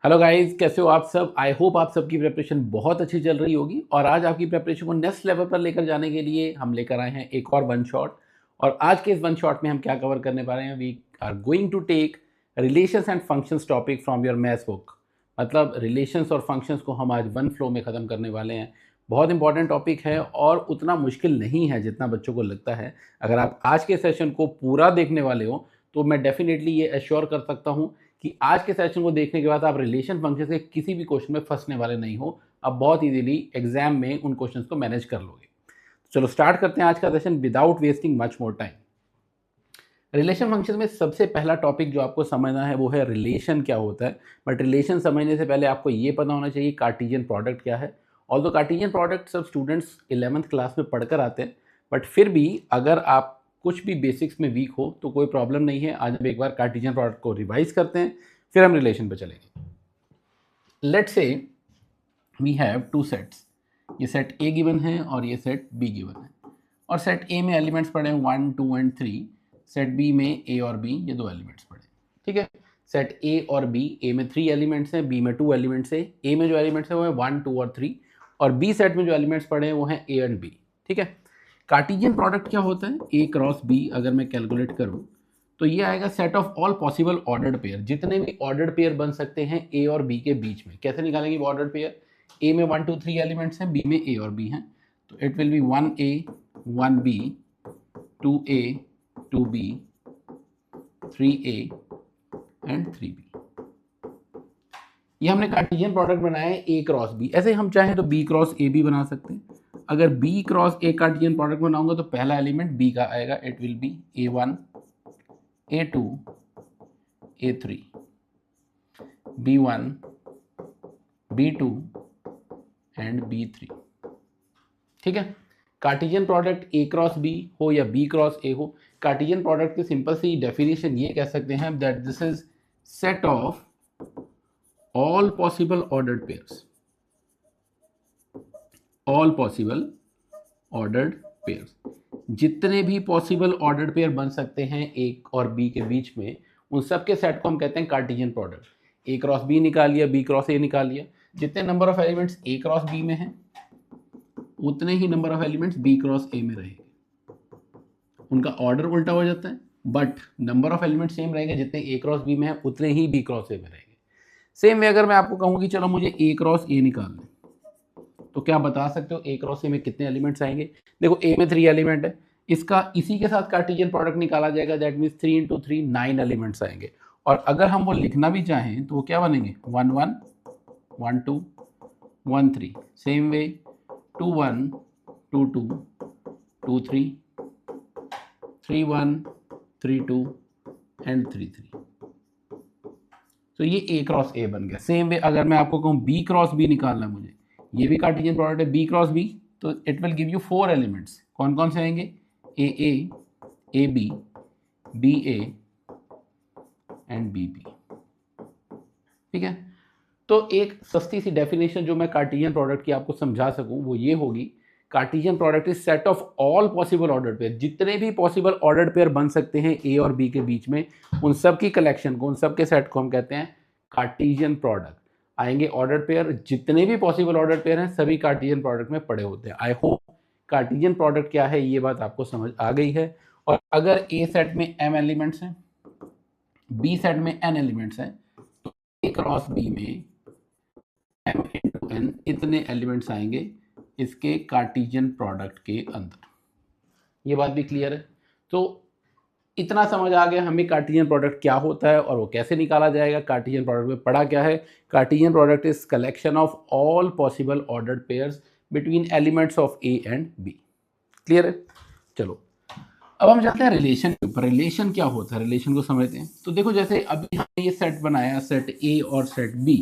Hello guys, कैसे हो आप सब। आई होप आप सबकी प्रिपरेशन बहुत अच्छी चल रही होगी और आज आपकी प्रिपरेशन को नेक्स्ट लेवल पर लेकर जाने के लिए हम लेकर आए हैं एक और वन शॉट। और आज के इस वन शॉट में हम क्या कवर करने पा रहे हैं, we are going to take relations and functions topic from your maths book. मतलब रिलेशंस और फंक्शंस को हम आज वन फ्लो में ख़त्म करने वाले हैं। बहुत इंपॉर्टेंट टॉपिक है और उतना मुश्किल नहीं है जितना बच्चों को लगता है। अगर आप आज के सेशन को पूरा देखने वाले हो तो मैं डेफिनेटली ये एश्योर कर सकता हूँ कि आज के सेशन को देखने के बाद आप रिलेशन फंक्शन के किसी भी क्वेश्चन में फंसने वाले नहीं हो। आप बहुत इजीली एग्जाम में उन क्वेश्चंस को मैनेज कर लोगे। चलो स्टार्ट करते हैं आज का session without wasting much more time. Relation function में सबसे पहला टॉपिक जो आपको समझना है वो है रिलेशन क्या होता है। बट रिलेशन समझने से पहले आपको ये पता होना चाहिए कार्टेशियन प्रोडक्ट क्या है। ऑल्दो कार्टेशियन प्रोडक्ट सब स्टूडेंट्स 11th क्लास में पढ़कर आते हैं, बट फिर भी अगर आप कुछ भी बेसिक्स में वीक हो तो कोई प्रॉब्लम नहीं है। आज हम एक बार कार्टेशियन प्रोडक्ट को रिवाइज करते हैं, फिर हम रिलेशन पे चलेंगे। Let's say we have two sets, ये सेट ए गिवन है और ये सेट बी गिवन है। और सेट ए में एलिमेंट्स पड़े हैं 1, 2 एंड 3। सेट बी में ए और बी ये दो एलिमेंट्स पड़े। ठीक है, सेट ए और बी, ए में 3 एलिमेंट्स हैं, बी में 2 एलिमेंट्स है। ए में जो एलिमेंट्स है वो है 1, 2 और 3, और बी सेट में जो एलिमेंट्स पड़े हैं वो हैं ए एंड बी। ठीक है, कार्टेशियन प्रोडक्ट क्या होता है, ए क्रॉस बी अगर मैं कैलकुलेट करूं तो ये आएगा set of all possible ordered pair. जितने भी ऑर्डर्ड पेयर बन सकते हैं ए और बी के बीच में। कैसे निकालेंगे वो ऑर्डर्ड पेयर, ए में 1, 2, 3 एलिमेंट्स हैं, बी में ए और बी हैं, तो it will be 1A 1B 2A 2B 3A and 3B। ये हमने कार्टेशियन प्रोडक्ट बनाया है ए क्रॉस बी। ऐसे हम चाहें तो बी क्रॉस ए भी बना सकते हैं। अगर B cross A Cartesian product बनाऊंगा तो पहला एलिमेंट बी का आएगा, it will be A1 A2 A3 B1 B2 and B3। ठीक है, Cartesian product A cross B हो या बी क्रॉस ए हो, कार्टेशियन प्रोडक्ट की सिंपल सी डेफिनेशन ये कह सकते हैं that this is set of all possible ordered pairs. All possible ordered pairs, जितने भी पॉसिबल ऑर्डर्ड पेयर बन सकते हैं ए और बी के बीच में, उन सब के सेट को हम कहते हैं Cartesian product. A cross B निकाल लिया, बी क्रॉस ए निकाल लिया, जितने number of elements A cross B में हैं उतने ही number of elements B cross A में रहेंगे। उनका ऑर्डर उल्टा हो जाता है but number of elements same रहेंगे, जितने ए क्रॉस बी में है उतने ही बी क्रॉस ए में रहेंगे। सेम वे अगर मैं आपको कहूँ कि चलो मुझे ए क्रॉस ए निकालना है तो क्या बता सकते हो ए क्रॉस ए में कितने एलिमेंट्स आएंगे। देखो ए में 3 एलिमेंट है, इसका इसी के साथ कार्टेशियन प्रोडक्ट निकाला जाएगा, दैट मीन्स 3 इंटू 3 9 एलिमेंट्स आएंगे। और अगर हम वो लिखना भी चाहें तो वो क्या बनेंगे 1 1 1 2 1 3। Same way 2 1 2 2 2 3 3 1 3 2 and 3 3। तो ये ए क्रॉस ए बन गया। सेम वे अगर मैं आपको कहूँ बी क्रॉस बी निकालना है मुझे, ये भी कार्टेशियन प्रोडक्ट है बी क्रॉस बी, तो it will give you 4 elements. कौन कौन से आएंगे, A B B A and B B. ठीक है, तो एक सस्ती सी डेफिनेशन जो मैं कार्टेशियन प्रोडक्ट की आपको समझा सकूं वो ये होगी, Cartesian product is set of all possible ordered pair. जितने भी पॉसिबल ऑर्डर्ड पेयर बन सकते हैं ए और बी के बीच में, उन सब की कलेक्शन को, उन सब के सेट को हम कहते हैं कार्टेशियन प्रोडक्ट। आएंगे ऑर्डर्ड पेयर, जितने भी पॉसिबल ऑर्डर्ड पेयर हैं सभी कार्टेशियन प्रोडक्ट में पड़े होते हैं। आई होप कार्टेशियन प्रोडक्ट क्या है ये बात आपको समझ आ गई है। और अगर ए सेट में m एलिमेंट्स हैं, बी सेट में n एलिमेंट्स हैं, तो ए क्रॉस बी में m इंटू n इतने एलिमेंट्स आएंगे इसके कार्टेशियन प्रोडक्ट के अंदर। ये बात भी क्लियर है। तो इतना समझ आ गया हमें कार्टेशियन प्रोडक्ट क्या होता है और वो कैसे निकाला जाएगा। कार्टेशियन प्रोडक्ट में पढ़ा क्या है, Cartesian product is collection of all possible ordered pairs between elements of A and B. Clear है। चलो अब हम जाते हैं रिलेशन के ऊपर। रिलेशन क्या होता है, रिलेशन को समझते हैं। तो देखो जैसे अभी हमने ये सेट बनाया, सेट ए और सेट बी।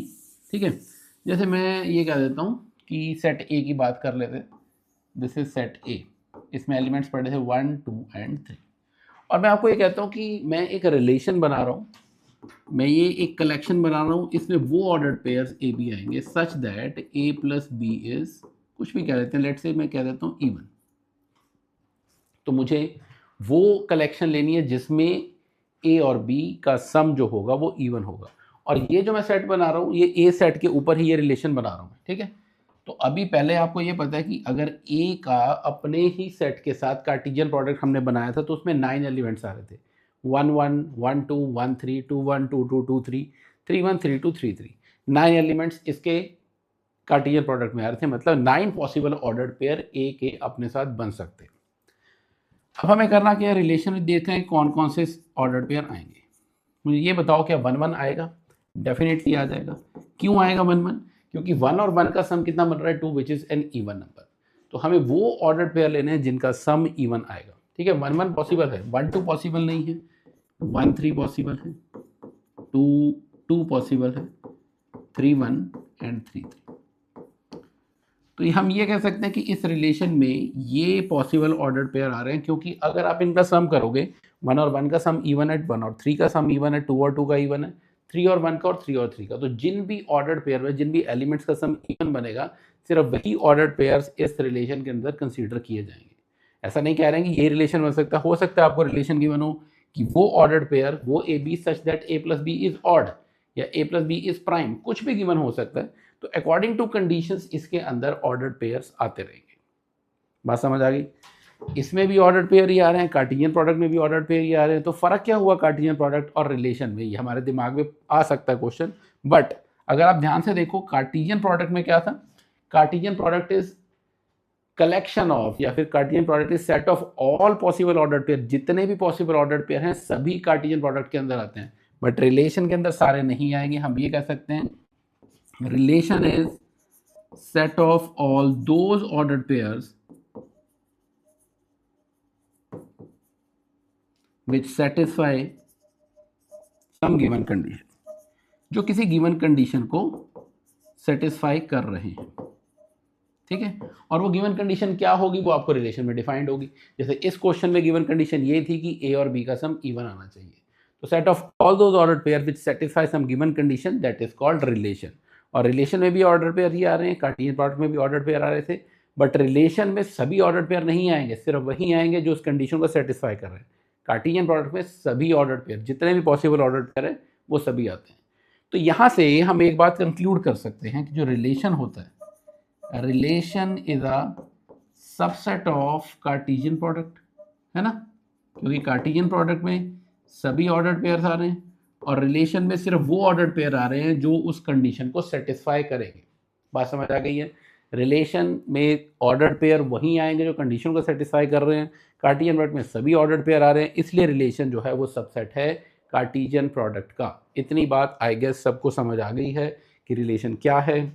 ठीक है, जैसे मैं ये कह देता हूँ कि सेट ए की बात कर लेते हैं, दिस इज सेट ए, इसमें एलिमेंट्स पड़े थे 1 2 एंड 3। और मैं आपको ये कहता हूँ कि मैं एक रिलेशन बना रहा हूँ, मैं ये एक कलेक्शन बना रहा हूँ, इसमें वो ऑर्डर्ड पेयर्स ए बी आएंगे such that A plus B is, कुछ भी कह देते हैं, लेट्स से मैं कह देता हूँ इवन। तो मुझे वो कलेक्शन लेनी है जिसमें ए और बी का सम जो होगा वो इवन होगा। और ये जो मैं सेट बना रहा हूँ ये ए सेट के ऊपर ही ये रिलेशन बना रहा हूँ, ठीक है। तो अभी पहले आपको ये पता है कि अगर ए का अपने ही सेट के साथ कार्टेशियन प्रोडक्ट हमने बनाया था तो उसमें 9 एलिमेंट्स आ रहे थे, 1 1 1 2 1 3 2 1 2 2 2 3 3 1 3 2 3 3 9 एलिमेंट्स इसके कार्टेशियन प्रोडक्ट में आ रहे थे, मतलब 9 पॉसिबल ऑर्डर्ड पेयर ए के अपने साथ बन सकते हैं। अब हमें करना क्या है, रिलेशन में देखते हैं कौन कौन से ऑर्डर्ड पेयर आएंगे। मुझे ये बताओ क्या 1 1 आएगा? डेफिनेटली आ जाएगा। क्यों आएगा 1 1? क्योंकि 1 और 1 का सम कितना बन रहा है, 2, which is an even number. तो हमें वो ऑर्डर्ड पेयर लेने हैं जिनका सम इवन आएगा, ठीक है। 1 1 पॉसिबल है, 1 2 पॉसिबल नहीं है, 1 3 पॉसिबल है, 2 2 पॉसिबल है, 3 1 एंड 3 3। तो हम ये कह सकते हैं कि इस रिलेशन में ये पॉसिबल ऑर्डर्ड पेयर आ रहे हैं, क्योंकि अगर आप इनका सम करोगे 1 और 1 का सम इवन है, 1 और 3 का सम इवन है, 2 और 2 का इवन है, 3 और 1 का और 3 और 3 का। तो जिन भी ऑर्डर्ड पेयर में जिन भी एलिमेंट्स का सम इवन बनेगा, सिर्फ वही ऑर्डर्ड पेयर्स इस रिलेशन के अंदर कंसीडर किए जाएंगे। ऐसा नहीं कह रहे हैं कि ये रिलेशन बन सकता, हो सकता है आपको रिलेशन गिवन हो कि वो ऑर्डर्ड पेयर, वो A B such that A plus B is odd या A plus B is prime, कुछ भी गिवन हो सकता है। तो अकॉर्डिंग टू कंडीशंस इसके अंदर ऑर्डर्ड पेयर्स आते रहेंगे। बात समझ आ गई? इसमें भी ऑर्डर्ड पेयर ही आ रहे हैं, कार्टेशियन प्रोडक्ट में भी ऑर्डर्ड पेयर ही आ रहे हैं। तो फर्क क्या हुआ कार्टेशियन प्रोडक्ट और रिलेशन में, ये हमारे दिमाग में आ सकता है क्वेश्चन। बट अगर आप ध्यान से देखो, कार्टेशियन प्रोडक्ट में क्या था, Cartesian product is collection of, या फिर Cartesian product is set of all possible ordered pair. जितने भी पॉसिबल ऑर्डर्ड पेयर हैं सभी कार्टेशियन प्रोडक्ट के अंदर आते हैं, बट रिलेशन के अंदर सारे नहीं आएंगे। हम ये कह सकते हैं relation is set of all those ordered pairs which satisfy some given condition, जो किसी गिवन कंडीशन को सेटिस्फाई कर रहे हैं, ठीक है। और वो गिवन कंडीशन क्या होगी वो आपको रिलेशन में डिफाइंड होगी। जैसे इस क्वेश्चन में गिवन कंडीशन ये थी कि ए और बी का सम इवन आना चाहिए, तो set of all those ordered pair which satisfy some given condition, that is called relation. और रिलेशन में भी ऑर्डर पेयर ही आ रहे हैं, कार्टेशियन प्रोडक्ट में भी ऑर्डर पेयर आ रहे थे, बट रिलेशन में सभी ऑर्डर पेयर नहीं आएंगे, सिर्फ वही आएंगे जो उस कंडीशन को सेटिस्फाई कर रहे हैं। कार्टेशियन प्रोडक्ट में सभी ऑर्डर पेयर, जितने भी पॉसिबल ऑर्डर पेयर है वो सभी आते हैं। तो यहाँ से हम एक बात कंक्लूड कर सकते हैं कि जो रिलेशन होता है, relation is a subset of Cartesian product, है ना, क्योंकि कार्टेशियन प्रोडक्ट में सभी ऑर्डर पेयर आ रहे हैं और रिलेशन में सिर्फ वो ऑर्डर पेयर आ रहे हैं जो उस कंडीशन को सेटिस्फाई करेंगे। बात समझ आ गई है? रिलेशन में ऑर्डर पेयर वही आएंगे जो कंडीशन को सेटिस्फाई कर रहे हैं, कार्टेशियन प्रोडक्ट में सभी ऑर्डर पेयर आ रहे हैं, इसलिए रिलेशन जो है वो सबसेट है कार्टेशियन प्रोडक्ट का। इतनी बात आई गेस सबको समझ आ गई है कि रिलेशन क्या है,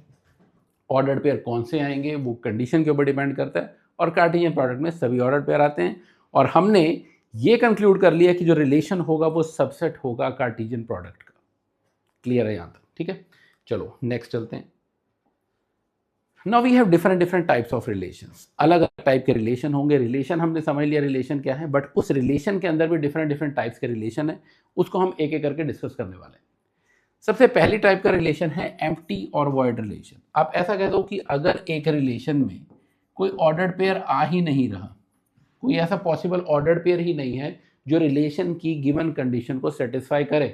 ऑर्डर पेयर कौन से आएंगे वो कंडीशन के ऊपर डिपेंड करता है, और कार्टेशियन प्रोडक्ट में सभी ऑर्डर पेयर आते हैं। और हमने ये कंक्लूड कर लिया कि जो रिलेशन होगा वो सबसेट होगा कार्टेशियन प्रोडक्ट का। क्लियर है यहाँ तक? ठीक है, चलो नेक्स्ट चलते हैं। Now we have different types of relations. अलग अलग टाइप के रिलेशन होंगे। रिलेशन हमने समझ लिया रिलेशन क्या है, बट उस रिलेशन के अंदर भी डिफरेंट टाइप्स के रिलेशन है, उसको हम एक एक करके डिस्कस करने वाले हैं। सबसे पहली टाइप का रिलेशन है एम्प्टी और वॉइड रिलेशन। आप ऐसा कह दो कि अगर एक रिलेशन में कोई ऑर्डर्ड पेयर आ ही नहीं रहा, कोई ऐसा पॉसिबल ऑर्डर्ड पेयर ही नहीं है जो रिलेशन की गिवन कंडीशन को सेटिस्फाई करे,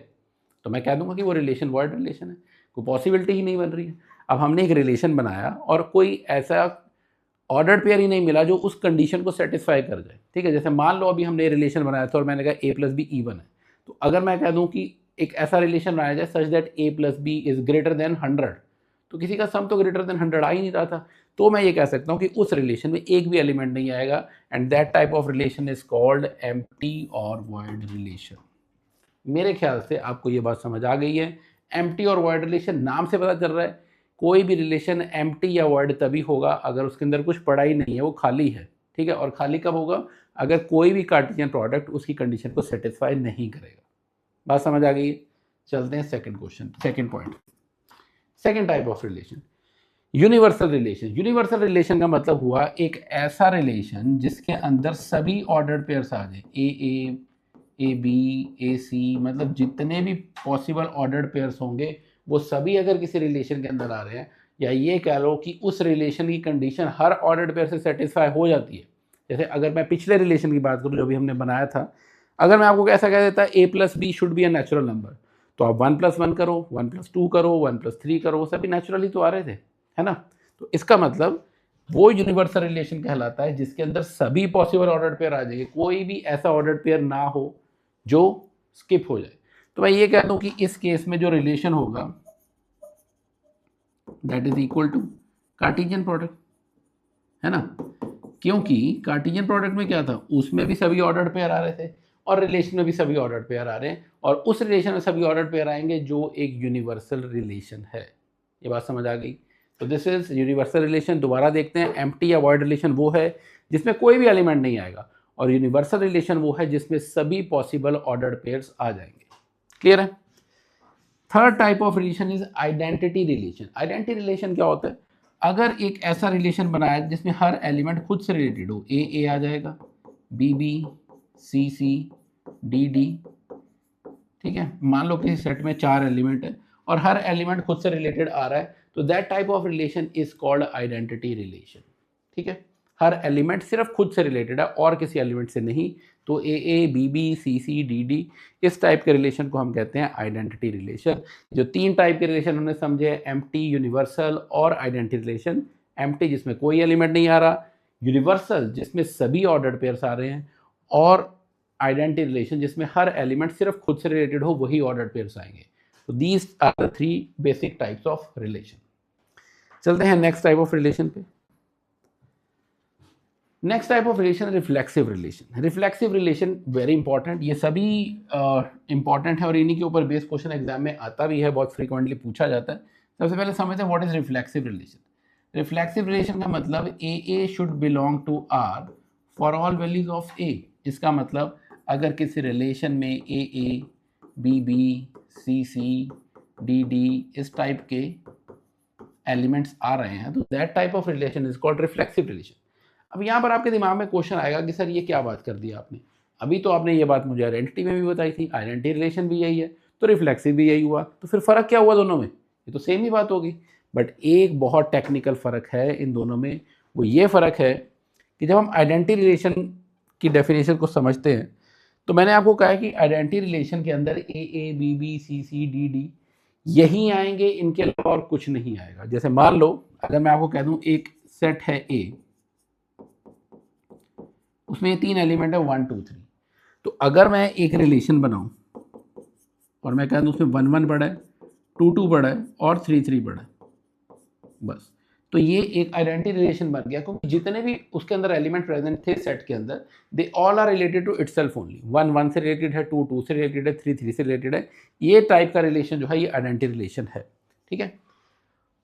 तो मैं कह दूंगा कि वो रिलेशन वॉइड रिलेशन है, कोई पॉसिबिलिटी ही नहीं बन रही है। अब हमने एक रिलेशन बनाया और कोई ऐसा ऑर्डर्ड पेयर ही नहीं मिला जो उस कंडीशन को सेटिस्फाई कर जाए, ठीक है। जैसे मान लो अभी हमने रिलेशन बनाया था और मैंने कहा ए प्लस बी इवन है, तो अगर मैं कह दूं कि एक ऐसा रिलेशन बनाया जाए such that A plus B is greater than 100, तो किसी का सम तो ग्रेटर देन 100 आ ही नहीं रहा था, तो मैं ये कह सकता हूँ कि उस रिलेशन में एक भी एलिमेंट नहीं आएगा, and that type of relation is called empty और वॉइड रिलेशन। मेरे ख्याल से आपको ये बात समझ आ गई है। एम्प्टी और वॉइड रिलेशन नाम से पता चल रहा है, कोई भी रिलेशन एम्प्टी या वॉइड तभी होगा अगर उसके अंदर कुछ पड़ा ही नहीं है, वो खाली है, ठीक है। और खाली कब होगा? अगर कोई भी कार्टेशियन प्रोडक्ट उसकी कंडीशन को सेटिस्फाई नहीं करेगा। बात समझ आ गई? चलते हैं second question, second point, second type of relation, universal relation. Universal relation का मतलब हुआ एक ऐसा रिलेशन जिसके अंदर सभी ऑर्डर्ड पेयर्स आ जाए, ए बी ए सी, मतलब जितने भी पॉसिबल ऑर्डर्ड पेयर्स होंगे वो सभी अगर किसी रिलेशन के अंदर आ रहे हैं, या ये कह लो कि उस रिलेशन की कंडीशन हर ऑर्डर्ड पेयर से सेटिस्फाई हो जाती है। जैसे अगर मैं पिछले रिलेशन की बात करूँ जो भी हमने बनाया था, अगर मैं आपको ऐसा कह देता A plus B should be a natural number, तो आप 1+1 करो, 1+2 करो, 1+3 करो, वो सभी नेचुरली तो आ रहे थे, है ना। तो इसका मतलब वो यूनिवर्सल रिलेशन कहलाता है जिसके अंदर सभी पॉसिबल ऑर्डर्ड पेयर आ जाएंगे, कोई भी ऐसा ऑर्डर्ड पेयर ना हो जो स्किप हो जाए। तो मैं ये कहता हूं कि इस केस में जो रिलेशन होगा that is equal to Cartesian product, है ना। क्योंकि कार्टेशियन प्रोडक्ट में क्या था, उसमें भी सभी ऑर्डर्ड पेयर आ रहे थे और रिलेशन में भी सभी ऑर्डर्ड पेयर आ रहे हैं, और उस रिलेशन में सभी ऑर्डर्ड पेयर आएंगे जो एक यूनिवर्सल रिलेशन है। ये बात समझ आ गई। तो दिस इज यूनिवर्सल रिलेशन। दोबारा देखते हैं, एम्प्टी या वॉइड रिलेशन वो है जिसमें कोई भी एलिमेंट नहीं आएगा, और यूनिवर्सल रिलेशन वो है जिसमें सभी पॉसिबल ऑर्डर्ड पेयर्स आ जाएंगे। क्लियर है। Third type of relation is identity relation. Identity relation क्या होता है, अगर एक ऐसा रिलेशन बनाया जिसमें हर एलिमेंट खुद से रिलेटेड हो, ए आ जाएगा, B B, C C, D D, ठीक है। मान लो किसी सेट में 4 एलिमेंट है और हर एलिमेंट खुद से रिलेटेड आ रहा है, तो that type of relation is called identity relation, ठीक है। हर एलिमेंट सिर्फ खुद से रिलेटेड है और किसी एलिमेंट से नहीं, तो A B B, C C, D D, इस टाइप के रिलेशन को हम कहते हैं आइडेंटिटी रिलेशन। जो 3 टाइप के रिलेशन हमने समझे, एम्प्टी, यूनिवर्सल और आइडेंटिटी रिलेशन। एम्प्टी जिसमें कोई एलिमेंट नहीं आ रहा, यूनिवर्सल जिसमें सभी ऑर्डर्ड पेयर्स आ रहे हैं, और आइडेंटिटी रिलेशन जिसमें हर एलिमेंट सिर्फ खुद से रिलेटेड हो, वही ऑर्डर्ड पेयर्स आएंगे। तो these are the 3 basic types of relation. चलते हैं नेक्स्ट टाइप ऑफ रिलेशन पे। Next type of relation reflexive relation. Reflexive relation very important, ये सभी इंपॉर्टेंट है और इन्हीं के ऊपर बेस क्वेश्चन एग्जाम में आता भी है, बहुत फ्रीक्वेंटली पूछा जाता है। सबसे पहले समझते हैं what is reflexive relation. Reflexive relation का मतलब A should belong to R for all values of A. इसका मतलब अगर किसी रिलेशन में A B B, C C, D D इस टाइप के एलिमेंट्स आ रहे हैं, तो that type of relation is called reflexive relation. अब यहाँ पर आपके दिमाग में क्वेश्चन आएगा कि सर ये क्या बात कर दी आपने, अभी तो आपने ये बात मुझे आइडेंटिटी में भी बताई थी, आइडेंटिटी रिलेशन भी यही है, तो रिफ्लेक्सिव भी यही हुआ, तो फिर फ़र्क क्या हुआ दोनों में, ये तो सेम ही बात होगी। बट एक बहुत टेक्निकल फ़र्क है इन दोनों में, वो ये फ़र्क है कि जब हम आइडेंटिटी रिलेशन की डेफिनेशन को समझते हैं, तो मैंने आपको कहा है कि आइडेंटिटी रिलेशन के अंदर A B B, C C, D D यही आएंगे, इनके अलावा और कुछ नहीं आएगा। जैसे मान लो अगर मैं आपको कह दूं एक सेट है ए, उसमें ये 3 एलिमेंट है 1 2 3, तो अगर मैं एक रिलेशन बनाऊं और मैं कह दूं उसमें 1 1 बड़ा है, 2 2 बड़ा है और 3 3 बड़ा है, बस, तो ये एक आइडेंटिटी रिलेशन बन गया, क्योंकि जितने भी उसके अंदर एलिमेंट प्रेजेंट थे सेट के अंदर, they all are related to itself only. 1 1 से रिलेटेड है, 2 2 से रिलेटेड है, 3 3 से रिलेटेड है। ये टाइप का रिलेशन जो है ये आइडेंटिटी रिलेशन है, ठीक है।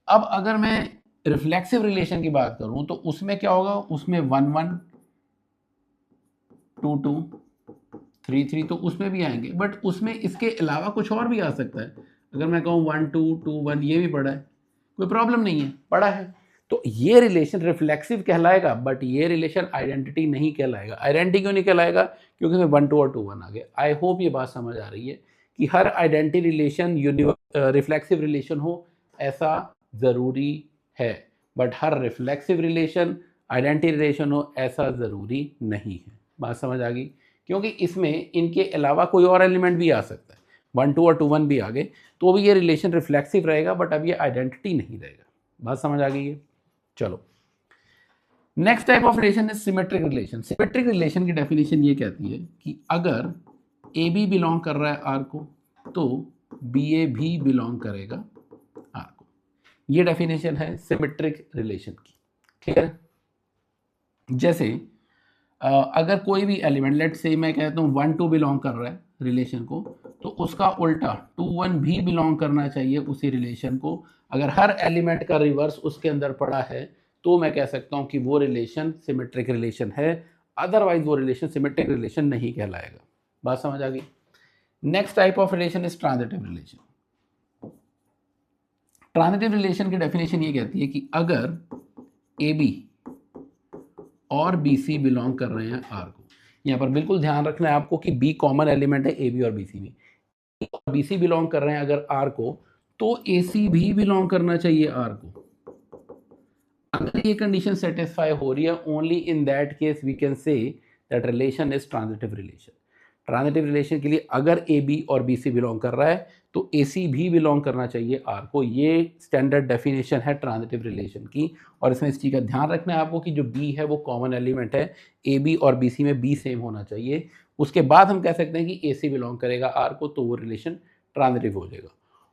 अब अगर मैं रिफ्लेक्सिव रिलेशन की बात करूं तो उसमें क्या होगा, उसमें 1 1 2 2 3 3 तो उसमें भी आएंगे, बट उसमें इसके अलावा कुछ और भी आ सकता है। अगर मैं कहूँ 1 2 2 1 ये भी पड़ा है, कोई प्रॉब्लम नहीं है, पड़ा है, तो ये रिलेशन रिफ्लेक्सिव कहलाएगा, बट ये रिलेशन आइडेंटिटी नहीं कहलाएगा। आइडेंटिटी क्यों नहीं कहलाएगा, क्योंकि इसमें 1 2 और 2 1 आ गए। आई होप ये बात समझ आ रही है कि हर आइडेंटिटी रिलेशन रिफ्लेक्सिव रिलेशन हो ऐसा ज़रूरी है, but her reflexive relation identity relation हो ऐसा ज़रूरी नहीं है। बात समझ आ गई, क्योंकि इसमें इनके अलावा कोई और एलिमेंट भी आ सकता है, 1 2 और 2 1 भी आ गए, तो भी ये रिलेशन रिफ्लेक्सिव रहेगा, बट अब ये आइडेंटिटी नहीं रहेगा। बात समझ आ गई है। चलो next type of relation is symmetric relation. Symmetric relation की डेफिनेशन ये कहती है कि अगर ए बी बिलोंग कर रहा है आर को, तो बी ए भी बिलोंग करेगा आर को। ये डेफिनेशन है सिमेट्रिक रिलेशन की, ठीक है। जैसे अगर कोई भी एलिमेंट, लेट से मैं कहता हूँ 1 2 बिलोंग कर रहा है रिलेशन को, तो उसका उल्टा 2 1 भी बिलोंग करना चाहिए उसी रिलेशन को। अगर हर एलिमेंट का रिवर्स उसके अंदर पड़ा है, तो मैं कह सकता हूँ कि वो रिलेशन सिमेट्रिक रिलेशन है, अदरवाइज वो रिलेशन सिमेट्रिक रिलेशन नहीं कहलाएगा। बात समझ आ गई। Next type of relation is transitive relation. Transitive relation की डेफिनेशन ये कहती है कि अगर ए बी और बी सी बिलोंग कर रहे हैं आर को, यहाँ पर बिल्कुल ध्यान रखना है आपको कि बी कॉमन एलिमेंट है ए बी और बी सी में, बी सी बिलोंग कर रहे हैं अगर आर को, तो ए सी भी बिलोंग करना चाहिए आर को। अगर ये कंडीशन सेटिस्फाई हो रही है, only in that case we can say that relation is transitive relation. Transitive relation के लिए अगर ए बी और बी सी बिलोंग कर रहा है, तो AC भी बिलोंग करना चाहिए R को। ये स्टैंडर्ड डेफिनेशन है ट्रांजिटिव रिलेशन की, और इसमें इस चीज़ का ध्यान रखना है आपको कि जो B है वो कॉमन एलिमेंट है, AB और BC में B सेम होना चाहिए। उसके बाद हम कह सकते हैं कि AC बिलोंग करेगा R को, तो वो रिलेशन ट्रांजिटिव हो जाएगा।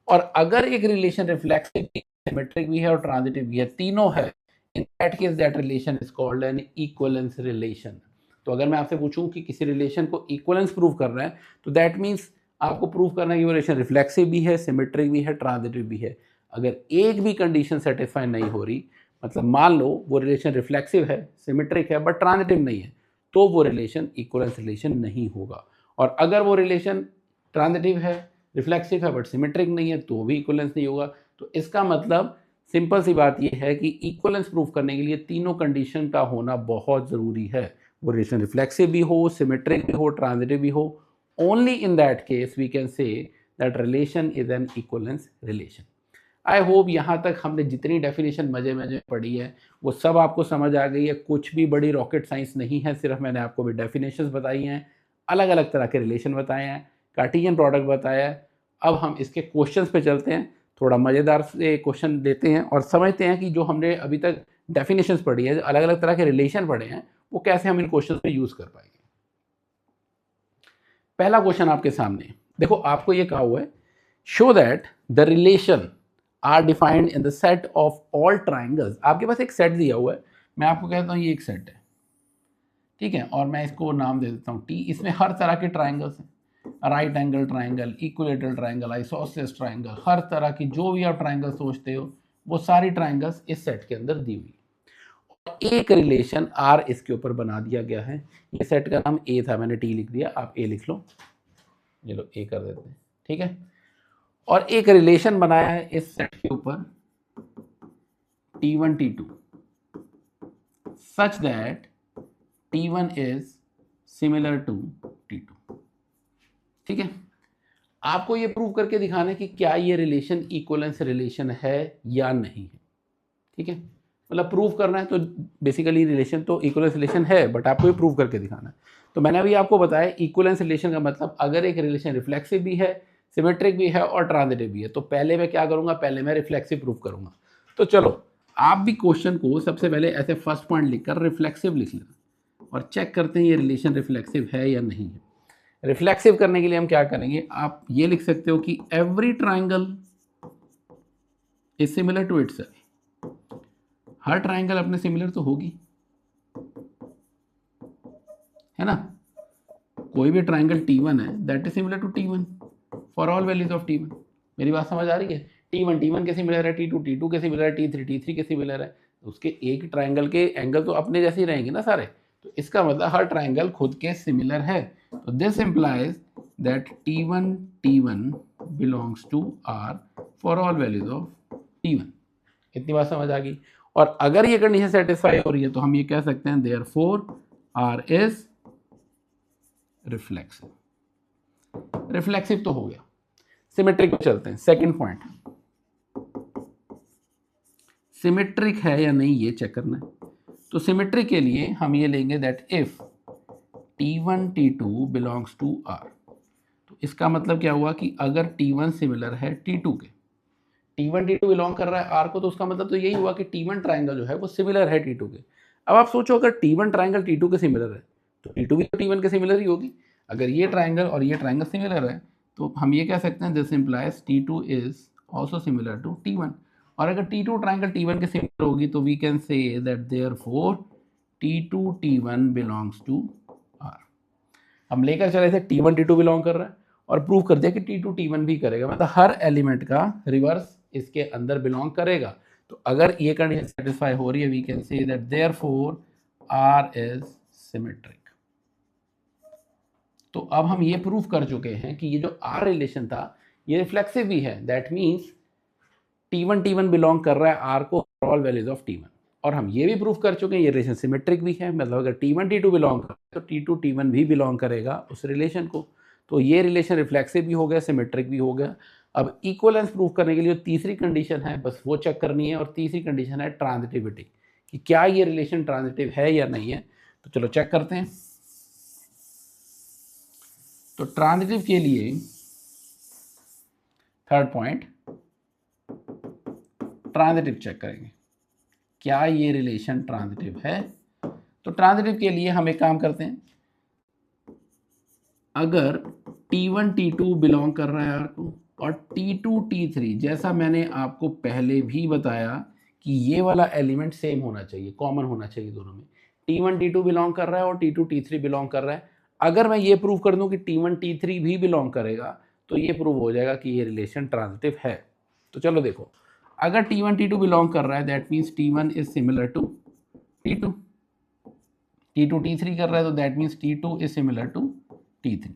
और अगर एक रिलेशन रिफ्लेक्सिव भी, सिमेट्रिक भी है और ट्रांजिटिव भी है, तीनों है, इन that case that relation is called an equivalence relation. तो अगर मैं आपसे पूछूं कि किसी रिलेशन को इक्विवेलेंस प्रूव करना है, तो दैट मीन्स आपको प्रूव करना है कि वो रिलेशन रिफ्लेक्सिव भी है, सिमेट्रिक भी है, ट्रांजिटिव भी है। अगर एक भी कंडीशन सेटिस्फाई नहीं हो रही, मतलब मान लो वो रिलेशन रिफ्लेक्सिव है, सिमेट्रिक है, बट ट्रांजिटिव नहीं है, तो वो रिलेशन इक्विवेलेंस रिलेशन नहीं होगा। और अगर वो रिलेशन ट्रांजिटिव है, रिफ्लेक्सिव है, बट सिमेट्रिक नहीं है, तो भी इक्विवेलेंस नहीं होगा। तो इसका मतलब सिंपल सी बात यह है कि इक्विवेलेंस प्रूफ करने के लिए तीनों कंडीशन का होना बहुत ज़रूरी है। वो रिलेशन रिफ्लेक्सिव भी हो, सिमेट्रिक भी हो, ट्रांजिटिव भी हो। Only in that case we can say that relation is an equivalence relation. I hope यहाँ तक हमने जितनी डेफिनेशन मजे मजे पढ़ी है वो सब आपको समझ आ गई है। कुछ भी बड़ी रॉकेट साइंस नहीं है, सिर्फ मैंने आपको भी डेफिनेशंस बताई हैं, अलग अलग तरह के रिलेशन बताए हैं, कार्टेशियन प्रोडक्ट बताया है। अब हम इसके क्वेश्चंस पे चलते हैं, थोड़ा मज़ेदार से क्वेश्चन लेते हैं और समझते हैं कि जो हमने अभी तक डेफिनेशंस पढ़ी है, अलग अलग तरह के रिलेशन पढ़े हैं, वो कैसे हम इन क्वेश्चंस में यूज़ कर पाएंगे। पहला क्वेश्चन आपके सामने देखो, आपको ये कहा हुआ है, show that the relation are defined in the set of all triangles. आपके पास एक सेट दिया हुआ है, मैं आपको कहता हूँ ये एक सेट है, ठीक है, और मैं इसको नाम दे देता हूँ T। इसमें हर तरह के ट्राइंगल्स हैं, right angle triangle, equilateral triangle, isosceles triangle, हर तरह की जो भी आप ट्राइंगल सोचते हो वो सारी ट्राइंगल्स इस सेट के अंदर दी हुई। एक रिलेशन R इसके ऊपर बना दिया गया है। ये सेट का नाम A था, मैंने T लिख दिया, आप A लिख लो, चलो A कर देते हैं, ठीक है। और एक रिलेशन बनाया है इस सेट के ऊपर T1 T2 such that T1 is similar to T2, ठीक है। आपको ये प्रूव करके दिखाना है कि क्या ये रिलेशन इक्विवेलेंस रिलेशन है या नहीं है, ठीक है। मतलब प्रूव करना है, तो बेसिकली रिलेशन तो इक्विवेलेंस रिलेशन है, बट आपको ये प्रूव करके दिखाना है। तो मैंने अभी आपको बताया इक्विवेलेंस रिलेशन का मतलब अगर एक रिलेशन रिफ्लेक्सिव भी है, सिमेट्रिक भी है और ट्रांजिटिव भी है, तो पहले मैं क्या करूंगा, पहले मैं रिफ्लेक्सिव प्रूव करूंगा। तो चलो आप भी क्वेश्चन को सबसे पहले ऐसे फर्स्ट पॉइंट लिखकर रिफ्लेक्सिव लिख लेना और चेक करते हैं ये रिलेशन रिफ्लेक्सिव है या नहीं है। रिफ्लेक्सिव करने के लिए हम क्या करेंगे, आप ये लिख सकते हो कि every triangle is similar to itself. हर ट्राइंगल अपने सिमिलर तो होगी, है ना। कोई भी ट्राइंगल T1 है that is similar to T1 for all values of T1। मेरी बात समझ आ रही है। T1 के सिमिलर है, T2 के सिमिलर है, T3 के सिमिलर है। उसके एक ट्राइंगल के एंगल तो अपने जैसे ही रहेंगे ना सारे, तो इसका मतलब हर ट्राइंगल खुद के सिमिलर है। तो this implies that T1 belongs to R for all values of T1। इतनी बात समझ आ गई। और अगर ये कंडीशन सेटिस्फाई हो रही है तो हम ये कह सकते हैं therefore R is reflexive. Reflexive तो हो गया। सिमेट्रिक पे चलते हैं, सेकंड पॉइंट, सिमेट्रिक है या नहीं ये चेक करना है। तो सिमेट्रिक के लिए हम ये लेंगे that if T1 T2 belongs to R। तो इसका मतलब क्या हुआ कि अगर T1 सिमिलर है T2 के, T1 T2 बिलोंग कर रहा है R को, तो उसका मतलब तो यही हुआ कि T1 ट्राइंगल जो है वो सिमिलर है T2 के। अब आप सोचो अगर T1 ट्राइंगल T2 के सिमिलर है तो T2 भी तो T1 के सिमिलर ही होगी। अगर ये ट्राइंगल और ये ट्राइंगल सिमिलर है तो हम ये कह सकते हैं this implies T2 is also similar to T1। और अगर T2 ट्राइंगल T1 के सिमिलर होगी तो we can say that therefore T2 T1 belongs to R। हम लेकर चले थे T1 T2 बिलोंग कर रहा है और प्रूव कर दिया कि T2 T1 भी करेगा, मतलब हर एलिमेंट का रिवर्स इसके अंदर बिलोंग करेगा। तो अगर ये कंडीशन सेटिस्फाई हो रही है we can say that therefore R is symmetric. तो अब हम ये प्रूव कर चुके हैं कि ये जो R रिलेशन था ये रिफ्लेक्सिव भी है। दैट मीन्स T1 बिलोंग कर रहा है R को for all values of T1। और हम ये भी प्रूव कर चुके हैं ये रिलेशन सिमेट्रिक भी है, मतलब अगर T1 T2 बिलोंग कर तो T2 T1 भी बिलोंग करेगा उस रिलेशन को। तो ये रिलेशन रिफ्लेक्सिव भी हो गया, सिमेट्रिक भी हो गया। अब इक्विवेलेंस प्रूव करने के लिए तीसरी कंडीशन है, बस वो चेक करनी है, और तीसरी कंडीशन है ट्रांजिटिविटी, कि क्या ये रिलेशन ट्रांजिटिव है या नहीं है। तो चलो चेक करते हैं। तो ट्रांजिटिव के लिए थर्ड पॉइंट, ट्रांजिटिव चेक करेंगे, क्या ये रिलेशन ट्रांजिटिव है। तो ट्रांजिटिव के लिए हम एक काम करते हैं, अगर T1 T2 बिलोंग कर रहा है आर को और T2 T3, जैसा मैंने आपको पहले भी बताया कि ये वाला एलिमेंट सेम होना चाहिए, कॉमन होना चाहिए दोनों में, T1 T2 बिलोंग कर रहा है और T2 T3 बिलोंग कर रहा है। अगर मैं ये प्रूव कर दूं कि T1 T3 भी बिलोंग करेगा तो ये प्रूव हो जाएगा कि ये रिलेशन ट्रांजिटिव है। तो चलो देखो, अगर T1 T2 बिलोंग कर रहा है that means T1 is similar to T2, T2 T3 कर रहा है तो that means T2 is similar to T3।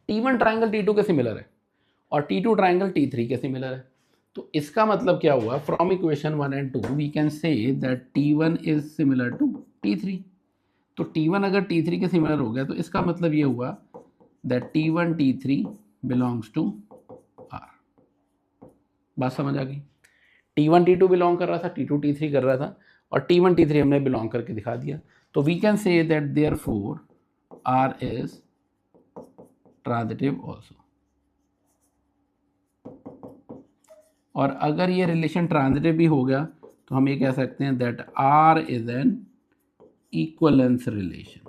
T1 triangle T2 के सिमिलर है और T2 ट्राइंगल T3 के सिमिलर है। तो इसका मतलब क्या हुआ, from equation 1 and 2 we can say that T1 is similar to T3। तो T1 अगर T3 के सिमिलर हो गया तो इसका मतलब ये हुआ that T1 T3 belongs to R। बात समझ आ गई। T1 T2 बिलोंग कर रहा था, T2 T3 कर रहा था और T1 T3 हमने बिलोंग करके दिखा दिया। तो we can say that therefore R is transitive also. और अगर ये रिलेशन ट्रांजिटिव भी हो गया तो हम ये कह सकते हैं that R is an equivalence relation.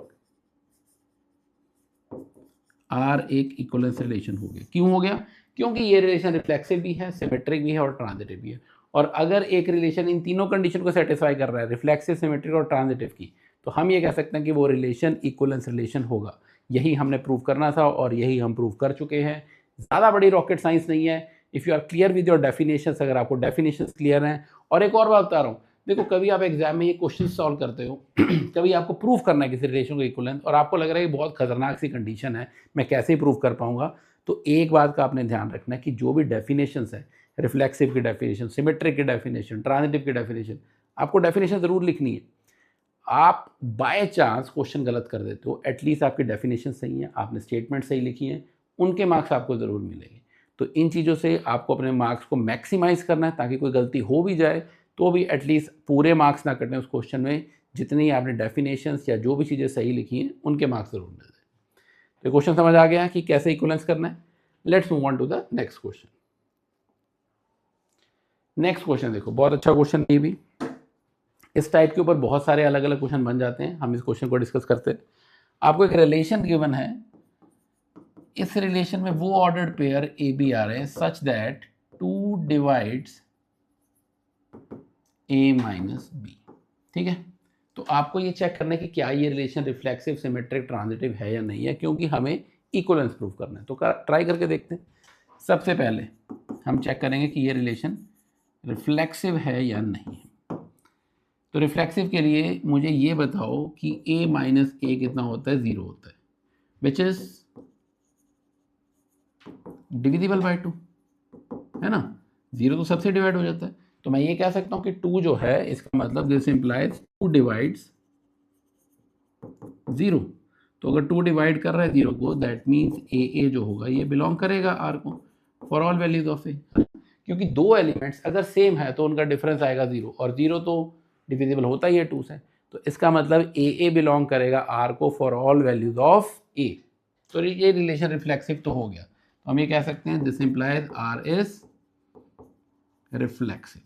R एक इक्वलेंस रिलेशन हो गया। क्यों हो गया? क्योंकि ये रिलेशन रिफ्लेक्सिव भी है, सिमेट्रिक भी है और ट्रांजिटिव भी है। और अगर एक रिलेशन इन तीनों कंडीशन को सेटिस्फाई कर रहा है, रिफ्लेक्सिव, सिमेट्रिक और ट्रांजिटिव की, तो हम ये कह सकते हैं कि वो रिलेशन इक्वलेंस रिलेशन होगा। यही हमने प्रूव करना था और यही हम प्रूव कर चुके हैं। ज़्यादा बड़ी रॉकेट साइंस नहीं है। If you are clear with your definitions, अगर आपको डेफिनेशंस क्लियर हैं। और एक और बात बता रहा हूँ, देखो कभी आप एग्जाम में ये क्वेश्चन सॉल्व करते हो कभी आपको प्रूव करना है किसी रिलेशन को इक्वलेंस और आपको लग रहा है कि बहुत खतरनाक सी कंडीशन है, मैं कैसे प्रूव कर पाऊंगा। तो एक बात का आपने ध्यान रखना है कि जो भी डेफिनेशंस है, रिफ्लेक्सिव की डेफिनेशन, सिमेट्रिक की डेफिनेशन, ट्रांजिटिव की डेफिनेशन, आपको डेफिनेशन ज़रूर लिखनी है। आप बाय चांस क्वेश्चन गलत कर देते हो, एटलीस्ट आपकी डेफिनेशन सही है, आपने स्टेटमेंट सही लिखी है, उनके मार्क्स आपको ज़रूर मिलेंगे। तो इन चीज़ों से आपको अपने मार्क्स को मैक्सिमाइज़ करना है ताकि कोई गलती हो भी जाए तो भी एटलीस्ट पूरे मार्क्स ना कटें उस क्वेश्चन में, जितनी आपने डेफिनेशंस या जो भी चीज़ें सही लिखी हैं उनके मार्क्स ज़रूर मिल जाए। तो क्वेश्चन समझ आ गया कि कैसे इक्वलेंस करना है। Let's move on to the next question. Next question देखो, बहुत अच्छा क्वेश्चन ये भी। इस टाइप के ऊपर बहुत सारे अलग अलग क्वेश्चन बन जाते हैं, हम इस क्वेश्चन को डिस्कस करते हैं। आपको एक रिलेशन गिवन है, इस रिलेशन में वो ऑर्डर्ड पेयर ए बी आ रहे हैं such that 2 divides A minus B. ठीक है, तो आपको ये चेक करना है कि क्या ये रिलेशन रिफ्लेक्सिव, सिमेट्रिक, ट्रांजिटिव है या नहीं है, क्योंकि हमें इक्वलेंस प्रूव करना है। तो ट्राई करके देखते हैं। सबसे पहले हम चेक करेंगे कि ये रिलेशन रिफ्लेक्सिव है या नहीं है। तो रिफ्लेक्सिव के लिए मुझे ये बताओ कि a माइनस ए कितना होता है, 0 होता है, विच इज डिविजिबल बाय 2, है ना। 0 तो सबसे डिवाइड हो जाता है। तो मैं ये कह सकता हूँ कि 2 जो है, इसका मतलब दिस इंप्लाइज 2 डिवाइड्स 0। तो अगर 2 डिवाइड कर रहा है 0 को, दैट मीन्स ए जो होगा ये बिलोंग करेगा R को फॉर ऑल वैल्यूज ऑफ ए। क्योंकि दो एलिमेंट्स अगर सेम है तो उनका डिफरेंस आएगा 0 और 0 तो डिविजिबल होता ही है 2 से। तो इसका मतलब ए बिलोंग करेगा R को फॉर ऑल वैल्यूज ऑफ ए। तो ये रिलेशन रिफ्लेक्सिव तो हो गया। तो हम ये कह सकते हैं this implies R is reflexive.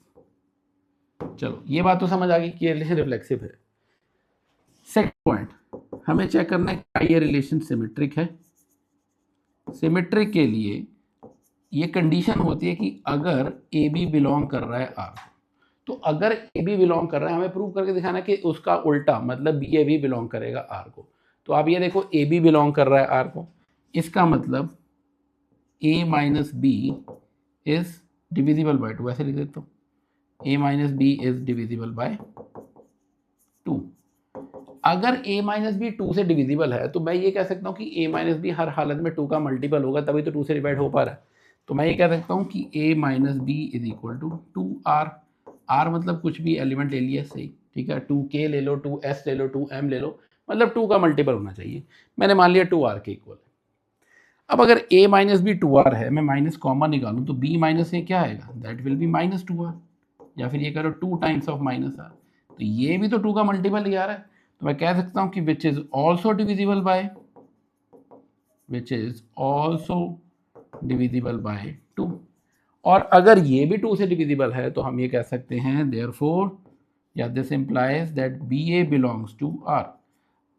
चलो ये बात तो समझ आ गई कि ये रिलेशन रिफ्लेक्सिव है। सेकंड पॉइंट, हमें चेक करना है क्या ये रिलेशन सिमेट्रिक है। सिमेट्रिक के लिए ये कंडीशन होती है कि अगर ए बी बिलोंग कर रहा है R को। तो अगर ए बी बिलोंग कर रहा है, हमें प्रूव करके दिखाना कि उसका उल्टा मतलब बी ए भी बिलोंग करेगा R को। तो आप ये देखो, ए बी बिलोंग कर रहा है R को, इसका मतलब a minus B is divisible by 2, ऐसे लिख देता हूँ, a minus B is divisible by 2। अगर a माइनस बी 2 से डिविजिबल है तो मैं ये कह सकता हूँ कि a माइनस बी हर हालत में 2 का मल्टीपल होगा, तभी तो 2 से डिवाइड हो पा रहा है। तो मैं ये कह सकता हूँ कि a minus B is equal to 2r। r मतलब कुछ भी एलिमेंट ले लिया, सही, ठीक है, 2k ले लो, 2s ले लो, 2m ले लो, मतलब 2 का मल्टीपल होना चाहिए। मैंने मान लिया 2r के इक्वल। अब अगर a माइनस बी 2r है, मैं माइनस कॉमन निकालूं तो b माइनस ए क्या आएगा, that will be minus 2r, या फिर ये करो 2 टाइम्स ऑफ माइनस r। तो ये भी तो 2 का मल्टीपल ही आ रहा है। तो मैं कह सकता हूं कि which is also divisible by, which is also divisible by 2। और अगर ये भी 2 से डिविजिबल है तो हम ये कह सकते हैं देयरफॉर या this implies that B A belongs to R.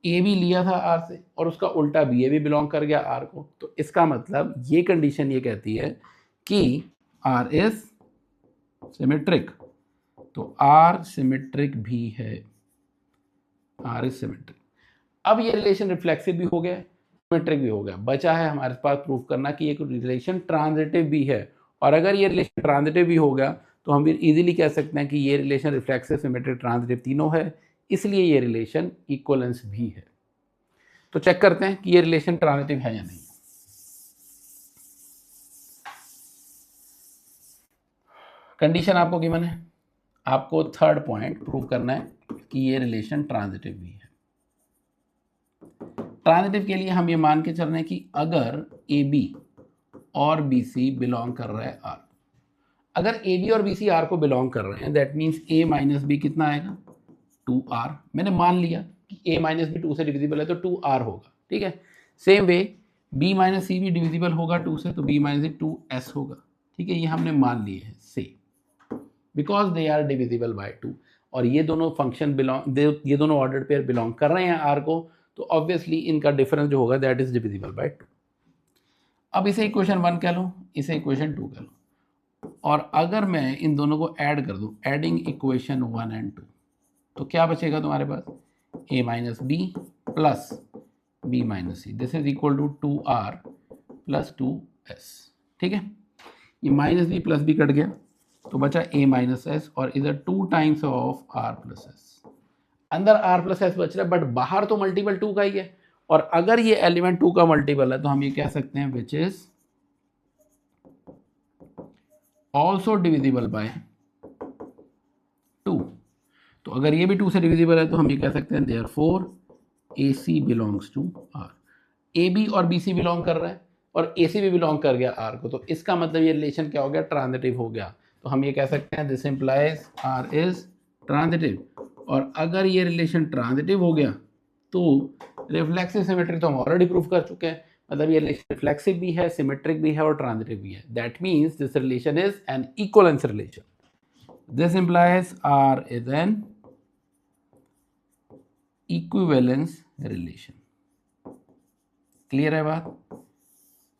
A भी लिया था आर से और उसका उल्टा बी ए भी बिलोंग कर गया आर को, तो इसका मतलब ये कंडीशन ये कहती है कि आर इज सिमेट्रिक। तो आर सिमेट्रिक भी है, आर इज सिमेट्रिक। अब ये रिलेशन रिफ्लेक्सिव भी हो गया, सिमेट्रिक भी हो गया, बचा है हमारे पास प्रूफ करना कि एक रिलेशन ट्रांजिटिव भी है। और अगर ये रिलेशन ट्रांजिटिव भी हो गया तो हम फिर इजीली कह सकते हैं कि ये रिलेशन रिफ्लेक्सिव, सिमेट्रिक, ट्रांजिटिव तीनों है, इसलिए ये रिलेशन इक्वलेंस भी है। तो चेक करते हैं कि ये रिलेशन ट्रांजिटिव है या नहीं। कंडीशन आपको गिवन है, आपको थर्ड पॉइंट प्रूव करना है कि ये रिलेशन ट्रांजिटिव भी है। ट्रांजिटिव के लिए हम ये मान के चल रहे हैं कि अगर ए बी और बी सी बिलोंग कर रहा है आर, अगर ए बी और बी सी आर को बिलोंग कर रहे हैं that means A minus B कितना आएगा 2r। मैंने मान लिया कि a माइनस बी 2 से डिविजिबल है तो 2r होगा, ठीक है। सेम वे b माइनस सी भी डिविजिबल होगा 2 से, तो b माइनस सी 2s होगा, ठीक है। ये हमने मान लिए हैं से, because they are divisible by 2 और ये दोनों फंक्शन बिलोंग, ये दोनों ऑर्डर्ड पेयर बिलोंग कर रहे हैं r को, तो ऑब्वियसली इनका डिफरेंस जो होगा दैट इज डिविजिबल बाय 2। अब इसे इक्वेशन 1 कह लो, इसे इक्वेशन 2 कह लो, और अगर मैं इन दोनों को ऐड कर दूं, एडिंग इक्वेशन 1 एंड 2, तो क्या बचेगा तुम्हारे पास a minus B plus B minus C, this is equal to 2r plus 2s, ठीक है। ये minus B plus B cut गया तो बचा a माइनस एस और इधर 2 times of r plus S. अंदर r प्लस एस बच रहा है बट बाहर तो मल्टीपल 2 का ही है, और अगर ये एलिमेंट 2 का मल्टीपल है तो हम ये कह सकते हैं which is also divisible by 2। तो अगर ये भी 2 से डिविजिबल है तो हम ये कह सकते हैं therefore A C belongs to R. A B और बी सी बिलोंग कर रहा है और ए सी भी बिलोंग कर गया आर को, तो इसका मतलब ये रिलेशन क्या हो गया, ट्रांजिटिव हो गया। तो हम ये कह सकते हैं this implies R is transitive. और अगर ये रिलेशन ट्रांजिटिव हो गया तो रिफ्लेक्सिव सिमेट्रिक तो हम ऑलरेडी प्रूफ कर चुके हैं, मतलब ये रिलेशन रिफ्लेक्सिव भी है, सिमेट्रिक भी है और ट्रांजिटिव भी है। That means this relation is an equivalence relation. This implies R is an equivalence relation. Clear है बात,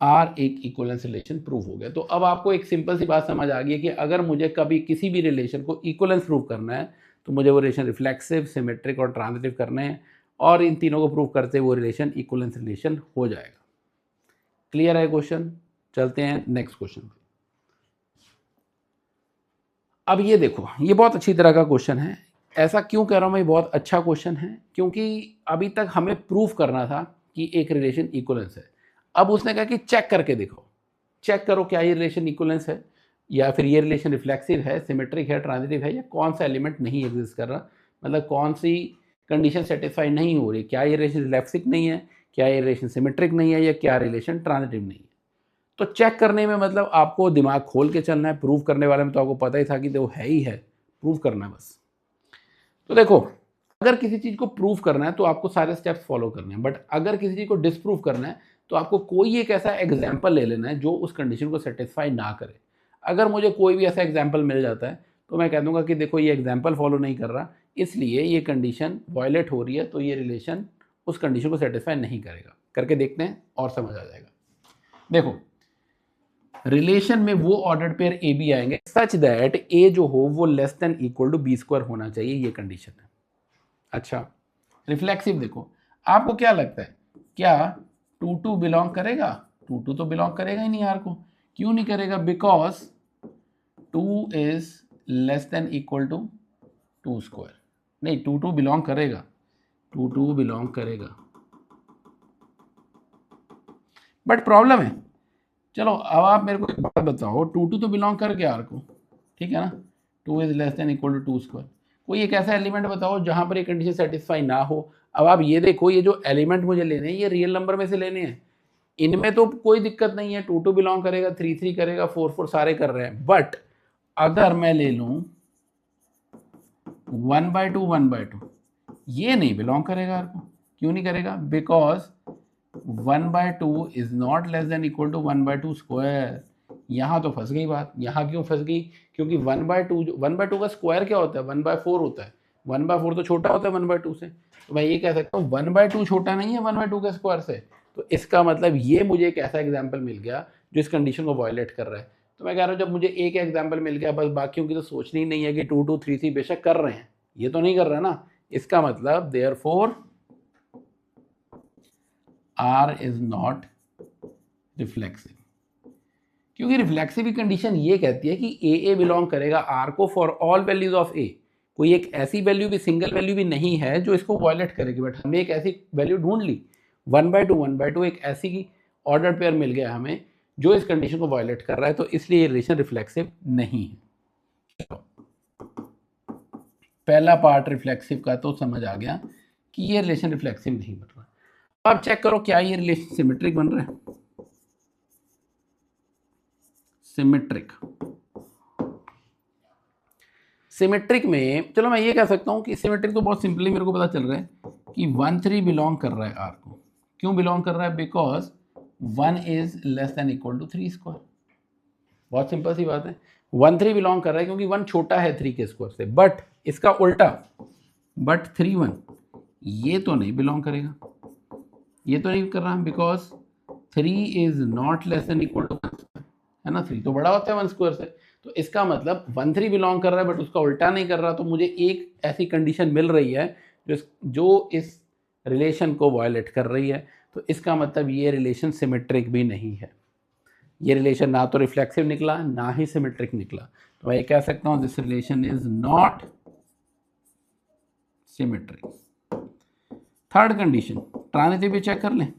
आर एक इक्विवेलेंस रिलेशन प्रूव हो गया। तो अब आपको एक सिंपल सी बात समझ आ गई है कि अगर मुझे कभी किसी भी रिलेशन को इक्विवेलेंस प्रूव करना है तो मुझे वो रिलेशन रिफ्लेक्सिव, सिमेट्रिक और ट्रांजिटिव करने हैं, और इन तीनों को प्रूव करते वो रिलेशन इक्विवेलेंस रिलेशन हो जाएगा। क्लियर है क्वेश्चन, चलते हैं नेक्स्ट क्वेश्चन पे। अब ये देखो, ये बहुत अच्छी तरह का क्वेश्चन है। ऐसा क्यों कह रहा हूँ मैं, बहुत अच्छा क्वेश्चन है क्योंकि अभी तक हमें प्रूफ करना था कि एक रिलेशन इक्विवेलेंस है। अब उसने कहा कि चेक करके देखो, चेक करो क्या ये रिलेशन इक्विवेलेंस है या फिर ये रिलेशन रिफ्लेक्सिव है, सिमेट्रिक है, ट्रांजिटिव है, या कौन सा एलिमेंट नहीं एग्जिस्ट कर रहा, मतलब कौन सी कंडीशन सेटिस्फाई नहीं हो रही, क्या ये रिलेशन रिफ्लेक्सिव नहीं है, क्या ये रिलेशन सिमेट्रिक नहीं है, या क्या रिलेशन ट्रांजिटिव नहीं है। तो चेक करने में मतलब आपको दिमाग खोल के चलना है, प्रूव करने वाले में तो आपको पता ही था कि वो है ही है, प्रूव करना है बस। तो देखो, अगर किसी चीज़ को प्रूव करना है तो आपको सारे स्टेप्स फॉलो करने हैं, बट अगर किसी चीज़ को डिसप्रूव करना है तो आपको कोई एक ऐसा एग्जाम्पल ले लेना है जो उस कंडीशन को सेटिस्फाई ना करे। अगर मुझे कोई भी ऐसा एग्जाम्पल मिल जाता है तो मैं कह दूंगा कि देखो ये एग्जाम्पल फॉलो नहीं कर रहा, इसलिए ये कंडीशन वायलेट हो रही है, तो ये रिलेशन उस कंडीशन को सेटिस्फाई नहीं करेगा। करके देखते हैं और समझ आ जाएगा। देखो, रिलेशन में वो ऑर्डर्ड पेयर ए बी आएंगे सच दैट ए जो हो वो less than equal to B square होना चाहिए, ये कंडीशन है। अच्छा, रिफ्लेक्सिव देखो, आपको क्या लगता है क्या 2 बिलोंग करेगा? 2 तो बिलोंग करेगा ही नहीं यार को। क्यों नहीं करेगा? Because 2 is less than equal to 2 square. नहीं, 2 बिलोंग करेगा, 2 बिलोंग करेगा, बट प्रॉब्लम है। चलो अब आप मेरे को एक बात बताओ, 2 तो बिलोंग कर गया आर को, ठीक है ना, 2 is less than equal to 2 square. कोई एक ऐसा एलिमेंट बताओ जहां पर ये कंडीशन सेटिस्फाई ना हो। अब आप ये देखो, ये जो एलिमेंट मुझे लेने हैं ये रियल नंबर में से लेने हैं, इनमें तो कोई दिक्कत नहीं है, 2 बिलोंग करेगा, 3 करेगा, 4 सारे कर रहे हैं। बट अगर मैं ले लूं 1/2 1/2, ये नहीं बिलोंग करेगा आर को। क्यों नहीं करेगा? Because 1/2 is not less than equal to 1/2 square. यहाँ तो फंस गई बात। यहाँ क्यों फंस गई? क्योंकि 1/2 का स्क्वायर क्या होता है? 1/4 होता है। 1/4 तो छोटा होता है 1/2 से। तो मैं ये कह सकता हूँ 1/2 छोटा नहीं है 1/2 के स्क्वायर से। तो इसका मतलब ये मुझे एक ऐसा एग्जाम्पल मिल गया जो इस कंडीशन को वायलेट कर रहा है। तो मैं कह रहा हूँ जब मुझे एक एग्जाम्पल मिल गया, बस बाकियों की तो सोचनी ही नहीं है कि 2 2 3 3 बेशक कर रहे हैं, ये तो नहीं कर रहा ना। इसका मतलब therefore R is not reflexive. क्योंकि रिफ्लेक्सिव की कंडीशन ये कहती है कि ए बिलोंग करेगा आर को फॉर ऑल वैल्यूज ऑफ ए। कोई एक ऐसी वैल्यू भी, सिंगल वैल्यू भी नहीं है जो इसको वायलेट करेगी। बट हमने एक ऐसी वैल्यू ढूंढ ली 1/2 एक ऐसी की ऑर्डर पेयर मिल गया हमें जो इस कंडीशन को वायलेट कर रहा है, तो इसलिए ये रिलेशन रिफ्लेक्सिव नहीं है। पहला पार्ट रिफ्लेक्सिव का तो समझ आ गया कि ये रिलेशन रिफ्लेक्सिव नहीं बन रहा। अब चेक करो क्या ये रिलेशन सिमेट्रिक बन रहा है। सिमेट्रिक, सिमेट्रिक में चलो मैं ये कह सकता हूँ कि सिमेट्रिक तो बहुत सिंपली मेरे को पता चल रहा है कि 1 3 बिलोंग कर रहा है आर को। क्यों बिलोंग कर रहा है? Because 1 is less than equal to 3 square. बहुत सिंपल सी बात है। 1 3 बिलोंग कर रहा है क्योंकि 1 छोटा है 3 के स्क्वायर से। बट इसका उल्टा, बट 3 1 ये तो नहीं बिलोंग करेगा, ये तो नहीं कर रहा because 3 is not less than equal to, है ना। 3 तो बड़ा होता है 1 स्क्वायर से। तो इसका मतलब 1 3 बिलोंग कर रहा है बट उसका उल्टा नहीं कर रहा। तो मुझे एक ऐसी कंडीशन मिल रही है जो इस रिलेशन को वायलेट कर रही है। तो इसका मतलब ये रिलेशन सिमेट्रिक भी नहीं है। ये रिलेशन ना तो रिफ्लेक्सिव निकला ना ही सिमेट्रिक निकला। तो मैं ये कह सकता हूँ this relation is not symmetric. Third condition, transitive भी चेक कर लें।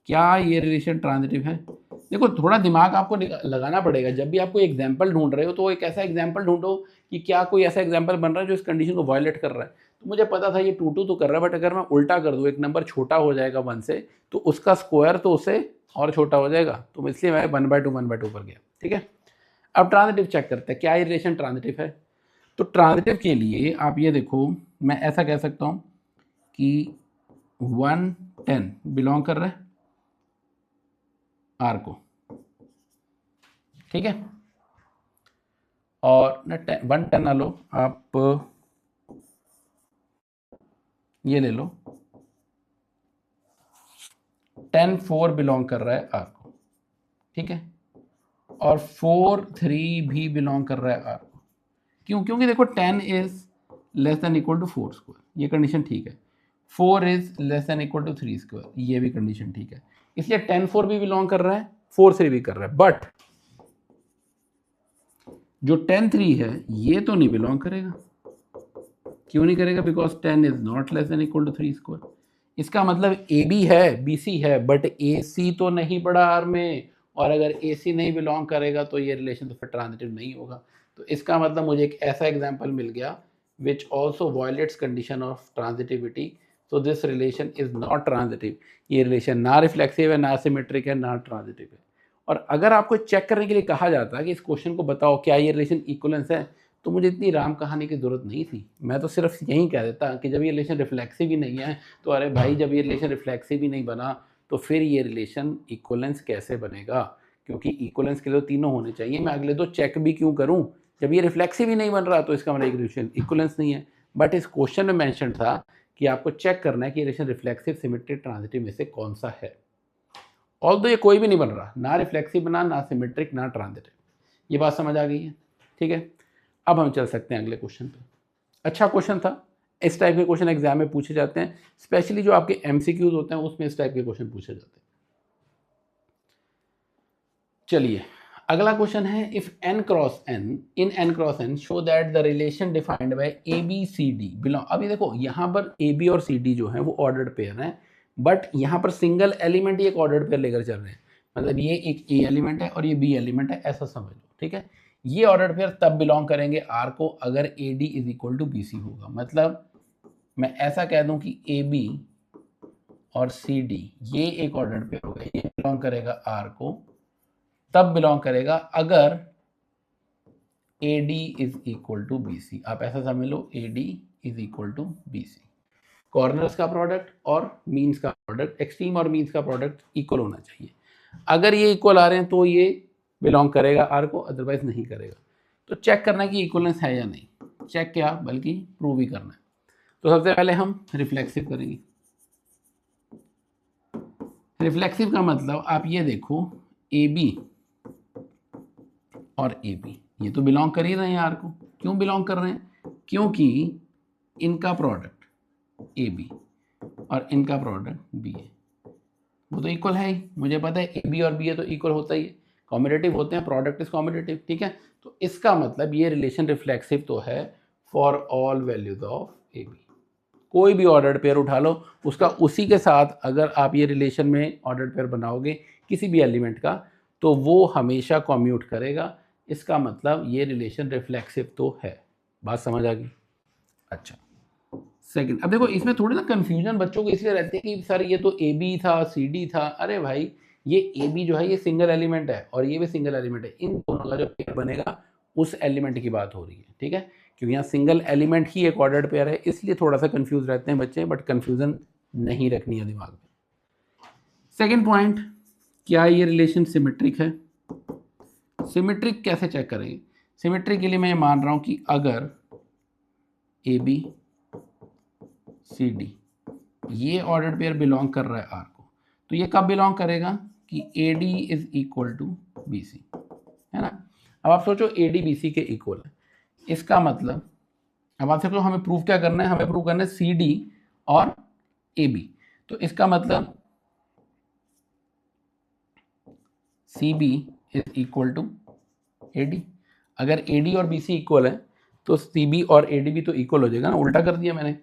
क्या ये रिलेशन ट्रांजिटिव है? देखो थोड़ा दिमाग आपको लगाना पड़ेगा। जब भी आपको एग्जाम्पल ढूंढ रहे हो तो एक ऐसा एग्जाम्पल ढूंढो कि क्या कोई ऐसा एग्जाम्पल बन रहा है जो इस कंडीशन को वायलेट कर रहा है। तो मुझे पता था ये 2 2 तो कर रहा है, बट अगर मैं उल्टा कर दूँ, एक नंबर छोटा हो जाएगा 1 से, तो उसका स्क्वायर तो उससे और छोटा हो जाएगा। तो इसलिए मैं 1/2 पर गया। ठीक है, अब ट्रांजिटिव चेक करते हैं क्या ये रिलेशन ट्रांजिटिव है। तो ट्रांजिटिव के लिए आप ये देखो, मैं ऐसा कह सकता हूँ कि 1 10 बिलोंग कर रहा है आर को, ठीक है। और 1 10 ना लो आप, ये ले लो 10 4 बिलोंग कर रहा है आर को, ठीक है। और 4 3 भी बिलोंग कर रहा है आर को। क्यों? क्योंकि देखो 10 is less than equal to 4 square, ये कंडीशन ठीक है। 4 is less than equal to 3 square, ये भी कंडीशन ठीक है। इसलिए 10 4 भी बिलोंग कर रहा है, 4 3 भी कर रहा है। बट जो 10 3 है ये तो नहीं बिलोंग करेगा। क्यों नहीं करेगा? Because 10 is not less than equal to 3 square. इसका मतलब ए बी है, बी सी है, बट ए सी तो नहीं पड़ा आर में। और अगर ए सी नहीं बिलोंग करेगा तो ये रिलेशन तो फिर ट्रांजिटिव नहीं होगा। तो इसका मतलब मुझे एक ऐसा एग्जाम्पल मिल गया which also violets condition of transitivity. So this relation is not transitive. ये रिलेशन ना रिफ्लेक्सिव है, ना सिमेट्रिक है, ना ट्रांजिटिव है। और अगर आपको चेक करने के लिए कहा जाता है कि इस क्वेश्चन को बताओ क्या ये रिलेशन इक्वलेंस है, तो मुझे इतनी राम कहानी की ज़रूरत नहीं थी। मैं तो सिर्फ यही कह देता कि जब ये रिलेशन रिफ्लेक्सिव ही नहीं है तो अरे भाई, जब ये रिलेशन रिफ्लेक्सिव ही नहीं बना तो फिर ये रिलेशन इक्वलेंस कैसे बनेगा? क्योंकि इक्वलेंस के लिए तो तीनों होने चाहिए। मैं अगले दो चेक भी क्यों करूं? जब ये रिफ्लेक्सिव ही नहीं बन रहा तो इसका मतलब एक रिलेशन इक्वलेंस नहीं है। बट इस क्वेश्चन में मैंशन था कि आपको चेक करना है कि रिलेशन रिफ्लेक्सिव, सिमेट्रिक, ट्रांजिटिव में से कौन सा है। ऑल्दो ये कोई भी नहीं बन रहा, ना रिफ्लेक्सिव बना, ना सिमेट्रिक, ना ट्रांजिटिव। ये बात समझ आ गई है? ठीक है, अब हम चल सकते हैं अगले क्वेश्चन पे। अच्छा क्वेश्चन था, इस टाइप के क्वेश्चन एग्जाम में पूछे जाते हैं, स्पेशली जो आपके एमसीक्यूज होते हैं उसमें इस टाइप के क्वेश्चन पूछे जाते हैं। चलिए अगला क्वेश्चन है, if n cross n in n cross n show that the relation defined by A B C D belong. अभी देखो यहाँ पर ए बी और सी डी जो है वो ऑर्डर्ड पेयर हैं, बट यहाँ पर सिंगल एलिमेंट ही एक ऑर्डर्ड पेयर लेकर चल रहे हैं। मतलब ये एक ए एलिमेंट है और ये बी एलिमेंट है, ऐसा समझ लो, ठीक है। ये ऑर्डर्ड पेयर तब बिलोंग करेंगे आर को अगर A D is equal to B C होगा। मतलब मैं ऐसा कह दूं कि ए बी और सी डी ये एक ऑर्डर्ड पेयर होगा, ये बिलोंग करेगा आर को, तब बिलोंग करेगा अगर A D is equal to B C. आप ऐसा समझ लो, A D is equal to B C. Corners का प्रोडक्ट और मीन्स का प्रोडक्ट, एक्सट्रीम और मीन्स का प्रोडक्ट इक्वल होना चाहिए। अगर ये इक्वल आ रहे हैं तो ये बिलोंग करेगा आर को, अदरवाइज नहीं करेगा। तो चेक करना है कि इक्वलेंस है या नहीं, चेक क्या बल्कि प्रूव ही करना है। तो सबसे पहले हम रिफ्लेक्सिव करेंगे। रिफ्लेक्सिव का मतलब आप ये देखो, ए बी और ए बी ये तो बिलोंग कर ही रहे हैं आर को। क्यों बिलोंग कर रहे हैं? क्योंकि इनका प्रोडक्ट ए बी और इनका प्रोडक्ट बी है, वो तो इक्वल है ही। मुझे पता है ए बी और बी है तो इक्वल होता ही है, कॉम्पिटिटिव होते हैं, प्रोडक्ट इज कॉम्पिटिटिव, ठीक है। तो इसका मतलब ये रिलेशन रिफ्लेक्सिव तो है for all values of A B. कोई भी ऑर्डर्ड पेयर उठा लो, उसका उसी के साथ अगर आप ये रिलेशन में ऑर्डर्ड पेयर बनाओगे किसी भी एलिमेंट का, तो वो हमेशा कॉम्यूट करेगा। इसका मतलब ये रिलेशन रिफ्लेक्सिव तो है। बात समझ आ गई? अच्छा, सेकंड, अब देखो इसमें थोड़ी ना कंफ्यूजन बच्चों को इसलिए रहती है कि सर ये तो ए बी था, सी डी था। अरे भाई, ये ए बी जो है ये सिंगल एलिमेंट है और ये भी सिंगल एलिमेंट है। इन दोनों का जो पेयर बनेगा उस एलिमेंट की बात हो रही है, ठीक है। क्योंकि यहाँ सिंगल एलिमेंट ही एक ऑर्डर्ड पेयर है, इसलिए थोड़ा सा कंफ्यूज रहते हैं बच्चे, बट कंफ्यूजन नहीं रखनी है दिमाग में। सेकेंड पॉइंट, क्या ये रिलेशन सिमेट्रिक है? सिमेट्रिक कैसे चेक करेंगे? सिमेट्रिक के लिए मैं मान रहा हूं कि अगर ए बी सी डी ये ऑर्डर्ड पेयर बिलोंग कर रहा है आर को, तो ये कब बिलोंग करेगा कि A D is equal to B C, है ना। अब आप सोचो ए डी बी सी के इक्वल है, इसका मतलब अब आप सोचो हमें प्रूव क्या करना है? हमें प्रूव करना है सी डी और ए बी। तो इसका मतलब C B is equal to A D. अगर ए डी और बी सी इक्वल है तो सी बी और ए डी भी तो इक्वल हो जाएगा ना, उल्टा कर दिया मैंने।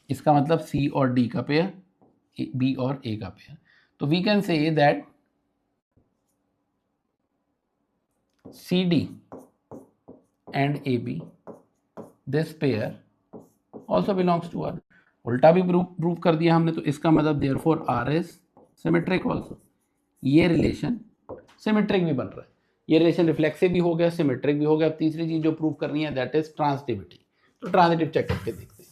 इसका मतलब सी और डी का पेयर, बी और ए का पेयर। तो we can say that C D and A B, this pair also belongs to R. उल्टा भी प्रूव कर दिया हमने, तो इसका मतलब therefore R is symmetric also. ये रिलेशन सिमेट्रिक भी बन रहा है, ये रिलेशन रिफ्लेक्सिव भी हो गया, सिमेट्रिक भी हो गया। अब तीसरी चीज जो प्रूव करनी है दैट इज ट्रांजिटिविटी। तो ट्रांजिटिव चेक करके देखते हैं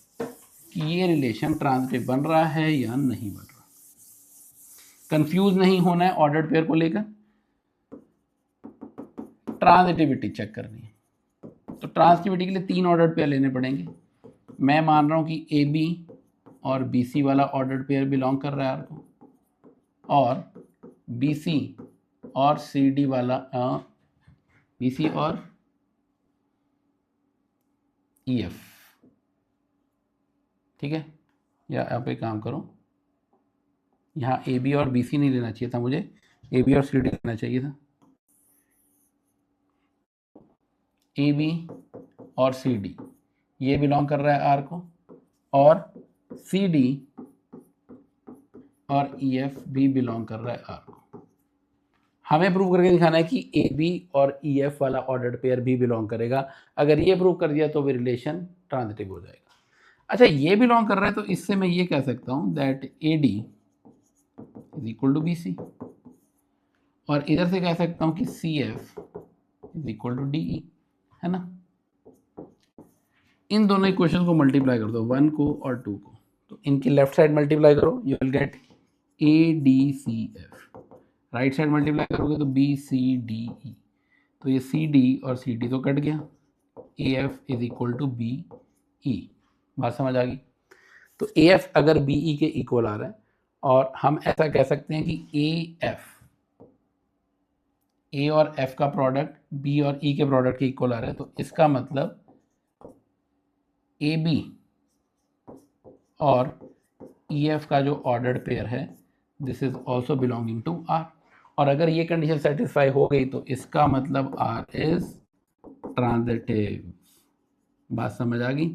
कि ये रिलेशन ट्रांजिटिव बन रहा है या नहीं बन रहा। कंफ्यूज नहीं होना है ऑर्डर्ड पेयर को लेकर, ट्रांजिटिविटी चेक करनी है। तो ट्रांजिटिविटी के लिए 3 ऑर्डर्ड पेयर लेने पड़ेंगे। मैं मान रहा हूं कि ए बी और बी सी वाला ऑर्डर्ड पेयर बिलोंग कर रहा है आर को, और बी सी और सी डी वाला बी सी और ई एफ, ठीक है। या आप एक काम करो, यहाँ ए बी और बी सी नहीं लेना चाहिए था मुझे, ए बी और सी डी लेना चाहिए था। ए बी और सी डी ये बिलोंग कर रहा है आर को, और सी डी और ई एफ भी बिलोंग कर रहा है आर को। हमें प्रूव करके दिखाना है कि ए बी और ई एफ वाला ऑर्डर्ड पेयर भी बिलोंग करेगा। अगर ये प्रूव कर दिया तो भी रिलेशन ट्रांजिटिव हो जाएगा। अच्छा, ये बिलोंग कर रहा है तो इससे मैं ये कह सकता हूं that A D is equal to B C, और इधर से कह सकता हूं कि C F is equal to D E, है ना। इन दोनों इक्वेशन को मल्टीप्लाई कर दो, 1 को और 2 को, तो इनकी लेफ्ट साइड मल्टीप्लाई करो, you will get A D C F. Right side multiply करोगे तो बी सी डी ई, तो ये सी डी और सी डी तो कट गया, A F is equal to B E. बात समझ आ गई? तो ए एफ अगर बी ई के इक्वल आ रहा है, और हम ऐसा कह सकते हैं कि ए एफ, ए और एफ का प्रोडक्ट बी और ई के प्रोडक्ट के इक्वल आ रहा है, तो इसका मतलब ए बी और ई एफ का जो ऑर्डर्ड पेयर है this is also belonging to R. और अगर ये कंडीशन सेटिस्फाई हो गई तो इसका मतलब आर इज ट्रांजिटिव। बात समझ आ गई?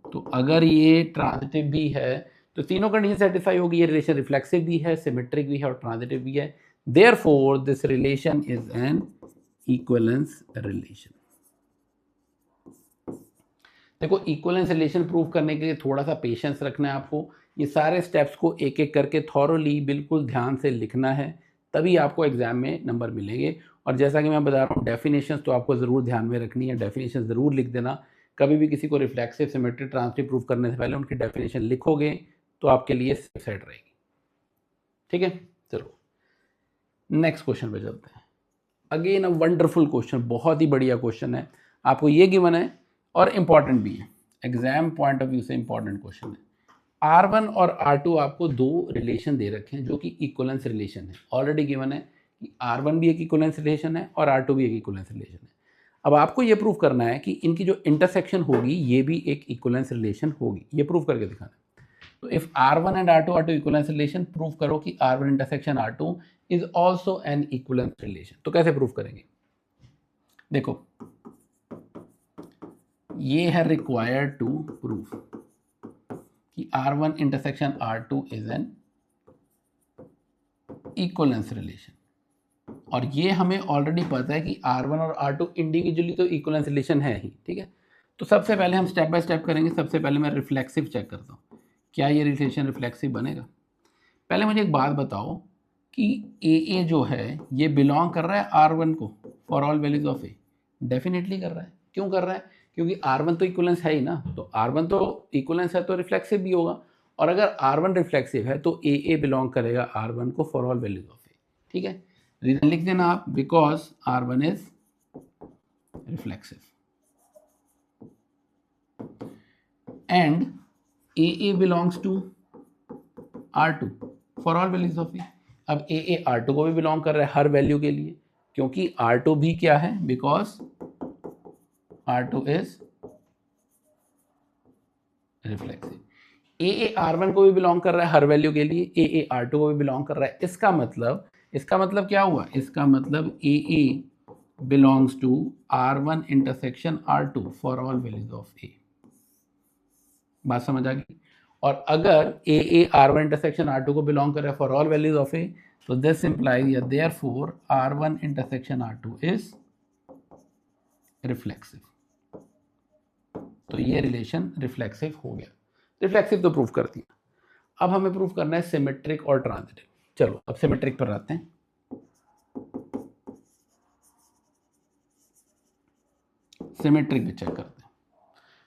तो अगर ये ट्रांजिटिव भी है तो तीनों कंडीशन सेटिस्फाई होगी, ये रिलेशन रिफ्लेक्सिव भी है, सिमेट्रिक भी है और ट्रांजिटिव भी है। Therefore this relation is an equivalence relation. देखो, इक्विवेलेंस रिलेशन प्रूव करने के लिए थोड़ा सा पेशेंस रखना है आपको। ये सारे स्टेप्स को एक एक करके थॉरोली बिल्कुल ध्यान से लिखना है, तभी आपको एग्जाम में नंबर मिलेंगे। और जैसा कि मैं बता रहा हूँ, डेफिनेशंस तो आपको ज़रूर ध्यान में रखनी है, डेफिनेशन ज़रूर लिख देना। कभी भी किसी को रिफ्लेक्सिव, सिमेट्रिक, ट्रांजिटिव प्रूफ करने से पहले उनकी डेफिनेशन लिखोगे तो आपके लिए सेट रहेगी। ठीक है, चलो नेक्स्ट क्वेश्चन पे चलते हैं। अगेन अ वंडरफुल क्वेश्चन, बहुत ही बढ़िया क्वेश्चन है, आपको ये गिवन है और इंपॉर्टेंट भी है, एग्जाम पॉइंट ऑफ व्यू से इंपॉर्टेंट क्वेश्चन है। R1 और R2 आपको दो रिलेशन दे रखे हैं जो कि इक्वलेंस रिलेशन है, ऑलरेडी गिवन है कि R1 भी एक इक्वलेंस रिलेशन है और R2 भी एक इक्वलेंस रिलेशन है। अब आपको ये प्रूव करना है कि इनकी जो इंटरसेक्शन होगी ये भी एक इक्वलेंस रिलेशन होगी, ये प्रूव करके दिखाना है। तो if R1 and R2 are two equivalence relation, prove करो कि R1 intersection R2 is also an equivalence relation. तो कैसे प्रूव करेंगे, देखो ये है रिक्वायर्ड टू प्रूफ कि R1 intersection R2 is an equivalence relation, और ये हमें ऑलरेडी पता है कि R1 और R2 इंडिविजुअली तो इक्वलेंस रिलेशन है ही। ठीक है, तो सबसे पहले हम स्टेप बाय स्टेप करेंगे। सबसे पहले मैं रिफ्लेक्सिव चेक करता हूँ, क्या ये रिलेशन रिफ्लेक्सिव बनेगा। पहले मुझे एक बात बताओ कि AA जो है ये बिलोंग कर रहा है R1 को for all values of A। Definitely कर रहा है। क्यों कर रहा है, क्योंकि R1 तो इक्वलेंस है ही ना, तो R1 तो इक्वलेंस है तो रिफ्लेक्सिव भी होगा, और अगर R1 रिफ्लेक्सिव है तो AA बिलोंग करेगा R1 को for all values of A। ठीक है, रीजन लिख देना आप, because R1 is reflexive and AA belongs to R2 for all values of A। अब AA R2 को भी बिलोंग कर रहा है हर वैल्यू के लिए, क्योंकि R2 भी क्या है, because R2 is reflexive. AA R1 को भी बिलोंग कर रहा है हर वैल्यू के लिए, AA R2 को भी बिलोंग कर रहा है। इसका मतलब क्या हुआ, इसका मतलब AA belongs to R1 intersection R2 for all values of A। बात समझ आ गई। और अगर AA R1 इंटरसेक्शन R2 को बिलोंग कर रहा है for all values of A, तो दिस इंप्लाइज या therefore R1 intersection R2 is reflexive. तो ये रिलेशन रिफ्लेक्सिव हो गया। रिफ्लेक्सिव तो प्रूफ कर दिया, अब हमें प्रूफ करना है सिमेट्रिक और ट्रांजिटिव। चलो अब सिमेट्रिक पर आते हैं। सिमेट्रिक भी चेक करते हैं।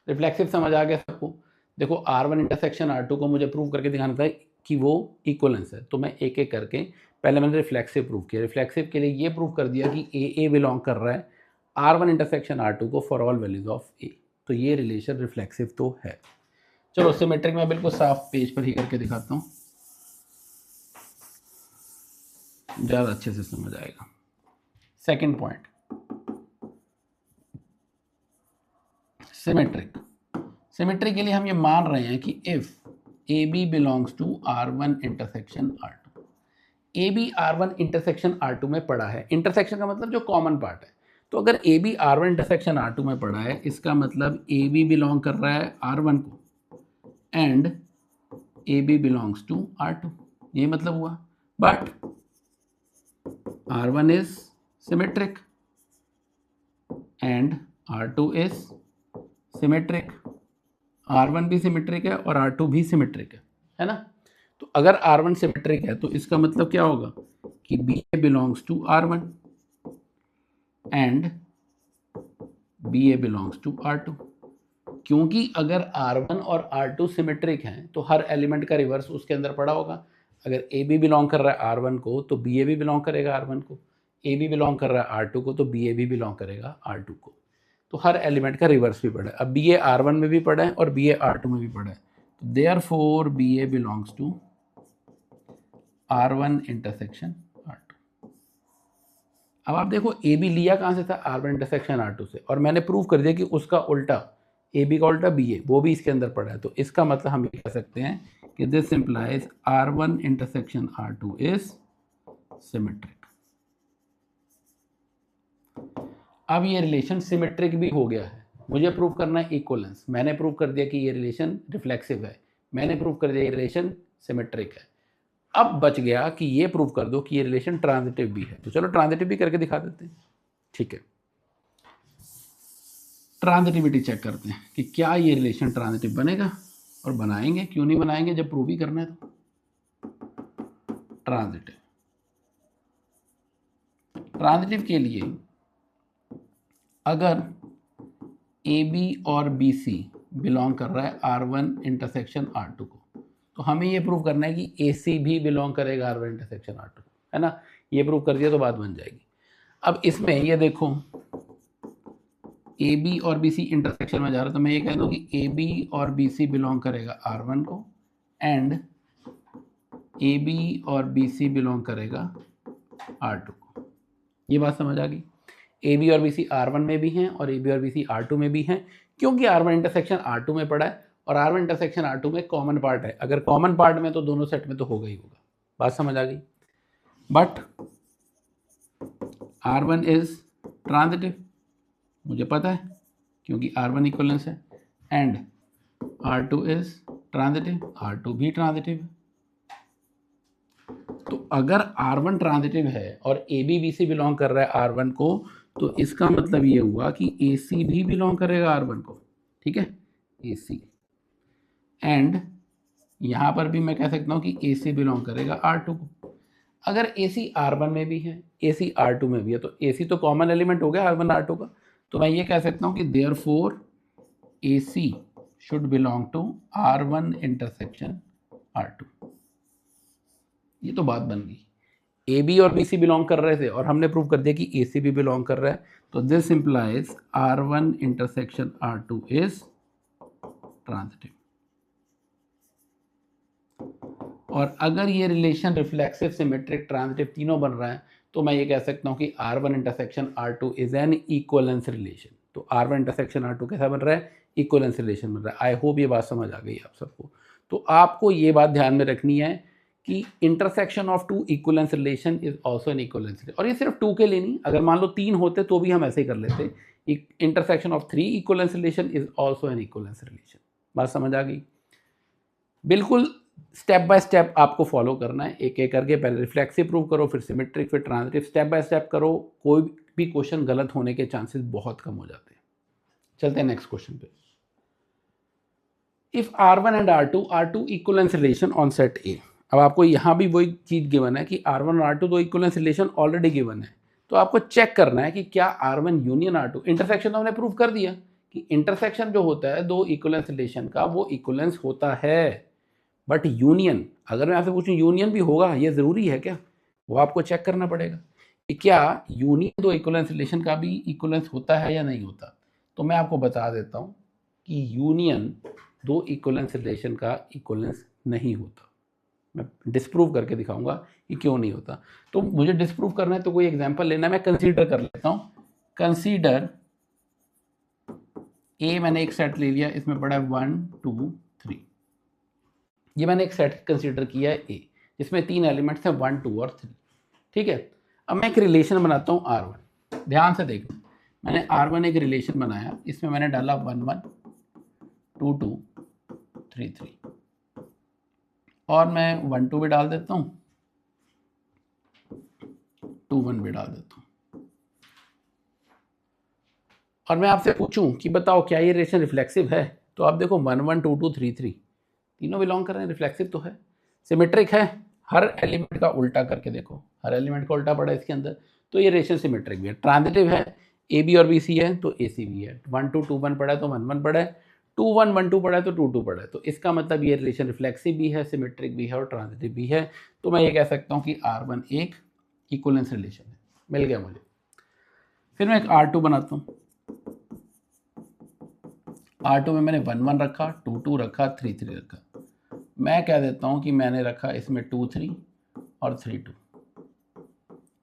रिफ्लेक्सिव समझ आ गया सबको। देखो R1 इंटरसेक्शन R2 को मुझे प्रूव करके दिखाना था कि वो इक्वलेंस है, तो मैं एक एक करके पहले मैंने रिफ्लेक्सिव प्रूव किया। रिफ्लेक्सिव के लिए ये प्रूव कर दिया कि AA बिलोंग कर रहा है R1 इंटरसेक्शन R2 को for all values of A, तो ये रिलेशन रिफ्लेक्सिव तो है। चलो सिमेट्रिक में बिल्कुल साफ पेज पर ही करके दिखाता हूँ, ज़्यादा अच्छे से समझ आएगा। Second point, symmetric. सिमेट्रिक के लिए हम ये मान रहे हैं कि if AB belongs to R1 intersection R2, AB R1 intersection R2 में पड़ा है। इंटरसेक्शन का मतलब जो कॉमन पार्ट है, तो अगर AB R1 इंटरसेक्शन R2 में पड़ा है, इसका मतलब AB बिलोंग कर रहा है R1 को and AB belongs to R2, ये मतलब हुआ। But R1 is symmetric and R2 is symmetric. R1 भी सिमेट्रिक है और R2 भी सिमेट्रिक है ना। तो अगर R1 सिमेट्रिक है तो इसका मतलब क्या होगा कि BA belongs to R1 and BA belongs to R2, क्योंकि अगर R1 और R2 सिमेट्रिक हैं तो हर एलिमेंट का रिवर्स उसके अंदर पड़ा होगा। अगर AB बिलोंग कर रहा है R1 को तो BA भी बिलोंग करेगा R1 को, AB बिलोंग कर रहा है R2 को तो BA भी बिलोंग करेगा R2 को, तो हर एलिमेंट का रिवर्स भी पड़ा है। अब BA R1 में भी पड़ा है और BA R2 में भी पड़ा है, तो therefore BA belongs to R1 intersection R2। अब आप देखो AB लिया कहाँ से था, R1 इंटरसेक्शन R2 से, और मैंने प्रूव कर दिया कि उसका उल्टा AB का उल्टा BA वो भी इसके अंदर पड़ा है, तो इसका मतलब हम ये कह सकते हैं कि this implies R1 intersection R2 is symmetric. अब ये रिलेशन सिमेट्रिक भी हो गया है, मुझे प्रूव करना है इक्वलेंस। मैंने प्रूव कर दिया कि ये रिलेशन रिफ्लेक्सिव है, मैंने प्रूव कर दिया ये रिलेशन सिमेट्रिक है। अब बच गया कि ये प्रूव कर दो कि ये रिलेशन ट्रांजिटिव भी है, तो चलो ट्रांजिटिव भी करके दिखा देते हैं। ठीक है, ट्रांजिटिविटी चेक करते हैं कि क्या ये रिलेशन ट्रांजिटिव बनेगा, और बनाएंगे, क्यों नहीं बनाएंगे जब प्रूव ही करना है तो। ट्रांजिटिव के लिए अगर ए बी और बी सी बिलोंग कर रहा है R1 इंटरसेक्शन R2 को, तो हमें ये प्रूव करना है कि ए सी भी बिलोंग करेगा R1 इंटरसेक्शन R2 को, है ना। ये प्रूव कर दिया तो बात बन जाएगी। अब इसमें ये देखो ए बी और बी सी इंटरसेक्शन में जा रहा है, तो मैं ये कह दूँ कि ए बी और बी सी बिलोंग करेगा R1 को एंड ए बी और बी सी बिलोंग करेगा R2 को। ये बात समझ आ गई। ए बी और बी सी R1 में भी हैं और ए बी और बी सी R2 में भी हैं, क्योंकि R1 इंटरसेक्शन R2 में पड़ा है और R1 इंटरसेक्शन R2 में कॉमन पार्ट है। अगर कॉमन पार्ट में तो दोनों सेट में तो होगा ही होगा। बात समझ आ गई। बट R1 इज ट्रांजिटिव, मुझे पता है क्योंकि R1 इक्वलेंस है, and R2 is transitive, R2 भी ट्रांजिटिव है। तो अगर R1 ट्रांजिटिव है और A B B C belong कर रहा है R1 को, तो इसका मतलब ये हुआ कि ए सी भी बिलोंग करेगा R1 को, ठीक है, ए सी। एंड यहाँ पर भी मैं कह सकता हूँ कि ए सी बिलोंग करेगा R2 को। अगर ए सी R1 में भी है, ए सी R2 में भी है, तो ए सी तो कॉमन एलिमेंट हो गया R1 R2 का, तो मैं ये कह सकता हूँ कि therefore A C should belong to R1 intersection R2। ये तो बात बन गई। ए बी और बी सी बिलोंग कर रहे थे और हमने प्रूव कर दिया कि ए सी भी बिलोंग कर रहा है, तो this implies R1 intersection R2 is transitive. और अगर ये रिलेशन रिफ्लेक्सिव, सिमेट्रिक, ट्रांजिटिव तीनों बन रहा है, तो मैं ये कह सकता हूँ कि R1 intersection R2 is an equivalence relation. तो R1 इंटरसेक्शन R2 कैसा बन रहा है? इक्वलेंस रिलेशन बन रहा है। आई होप ये बात समझ आ गई आप सबको। तो आपको ये बात ध्यान में रखनी है कि intersection of two equivalence relation is also an equivalence relation. और ये सिर्फ टू के लिए नहीं, अगर मान लो तीन होते तो भी हम ऐसे ही कर लेते। Intersection of three equivalence relation is also an equivalence relation. बात समझ आ गई? बिल्कुल स्टेप बाय स्टेप आपको फॉलो करना है, एक एक करके। पहले रिफ्लेक्सिव प्रूव करो, फिर सिमेट्रिक, फिर ट्रांजिटिव, स्टेप बाय स्टेप करो। कोई भी क्वेश्चन गलत होने के चांसेस बहुत कम हो जाते हैं। चलते हैं नेक्स्ट क्वेश्चन पे। If R1 and R2 are two equivalence relation on set A. अब आपको यहाँ भी वही चीज़ गिवन है कि R1 और R2 दो इक्वलेंस रिलेशन ऑलरेडी गिवन है, तो आपको चेक करना है कि क्या R1 यूनियन R2। इंटरसेक्शन तो हमने प्रूव कर दिया कि इंटरसेक्शन जो होता है दो इक्वलेंस रिलेशन का, वो इक्वलेंस होता है। बट यूनियन, अगर मैं आपसे पूछूं यूनियन भी होगा, ये ज़रूरी है क्या? वो आपको चेक करना पड़ेगा कि क्या यूनियन दो इक्वलेंस रिलेशन का भी इक्वलेंस होता है या नहीं होता। तो मैं आपको बता देता हूँ कि यूनियन दो इक्वलेंस रिलेशन का इक्वलेंस नहीं होता। मैं डिस्प्रूव करके दिखाऊंगा कि क्यों नहीं होता। तो मुझे डिस्प्रूव करना है तो कोई एग्जांपल लेना है। मैं कंसीडर कर लेता हूँ। कंसीडर ए, मैंने एक सेट ले लिया, इसमें पड़ा है 1 2 3। ये मैंने एक सेट कंसीडर किया है ए, जिसमें तीन एलिमेंट्स हैं 1 2 और 3, ठीक है। अब मैं एक रिलेशन बनाता हूँ R1। ध्यान से देखो, मैंने R1 एक रिलेशन बनाया, इसमें मैंने डाला 1 1 2 2 3 3, और मैं 1 2 भी डाल देता हूँ, 2 1 भी डाल देता हूँ। और मैं आपसे पूछूं कि बताओ क्या ये रिलेशन रिफ्लेक्सिव है, तो आप देखो 1 1 2 2 3 3 तीनों बिलोंग कर रहे हैं, रिफ्लेक्सिव तो है। सिमेट्रिक है, हर एलिमेंट का उल्टा करके देखो, हर एलिमेंट का उल्टा पड़ा है इसके अंदर, तो ये रिलेशन सिमेट्रिक भी है। ट्रांजिटिव है, ए बी और बी सी है तो ए सी भी है। 1 2 2 1 पड़ा है तो 1 1 पड़ा है, 2 1 1 2 पड़ा है तो 2 2 पड़ा है। तो इसका मतलब ये रिलेशन रिफ्लेक्सिव भी है, सिमेट्रिक भी है और ट्रांजिटिव भी है। तो मैं ये कह सकता हूँ कि R1 एक इक्वलेंस रिलेशन है। मिल गया मुझे। फिर मैं एक R2 बनाता हूँ। R2 में मैंने 1 1 रखा, 2 2 रखा, 3 3 रखा। मैं कह देता हूँ कि मैंने रखा इसमें 2 3 और 3 2।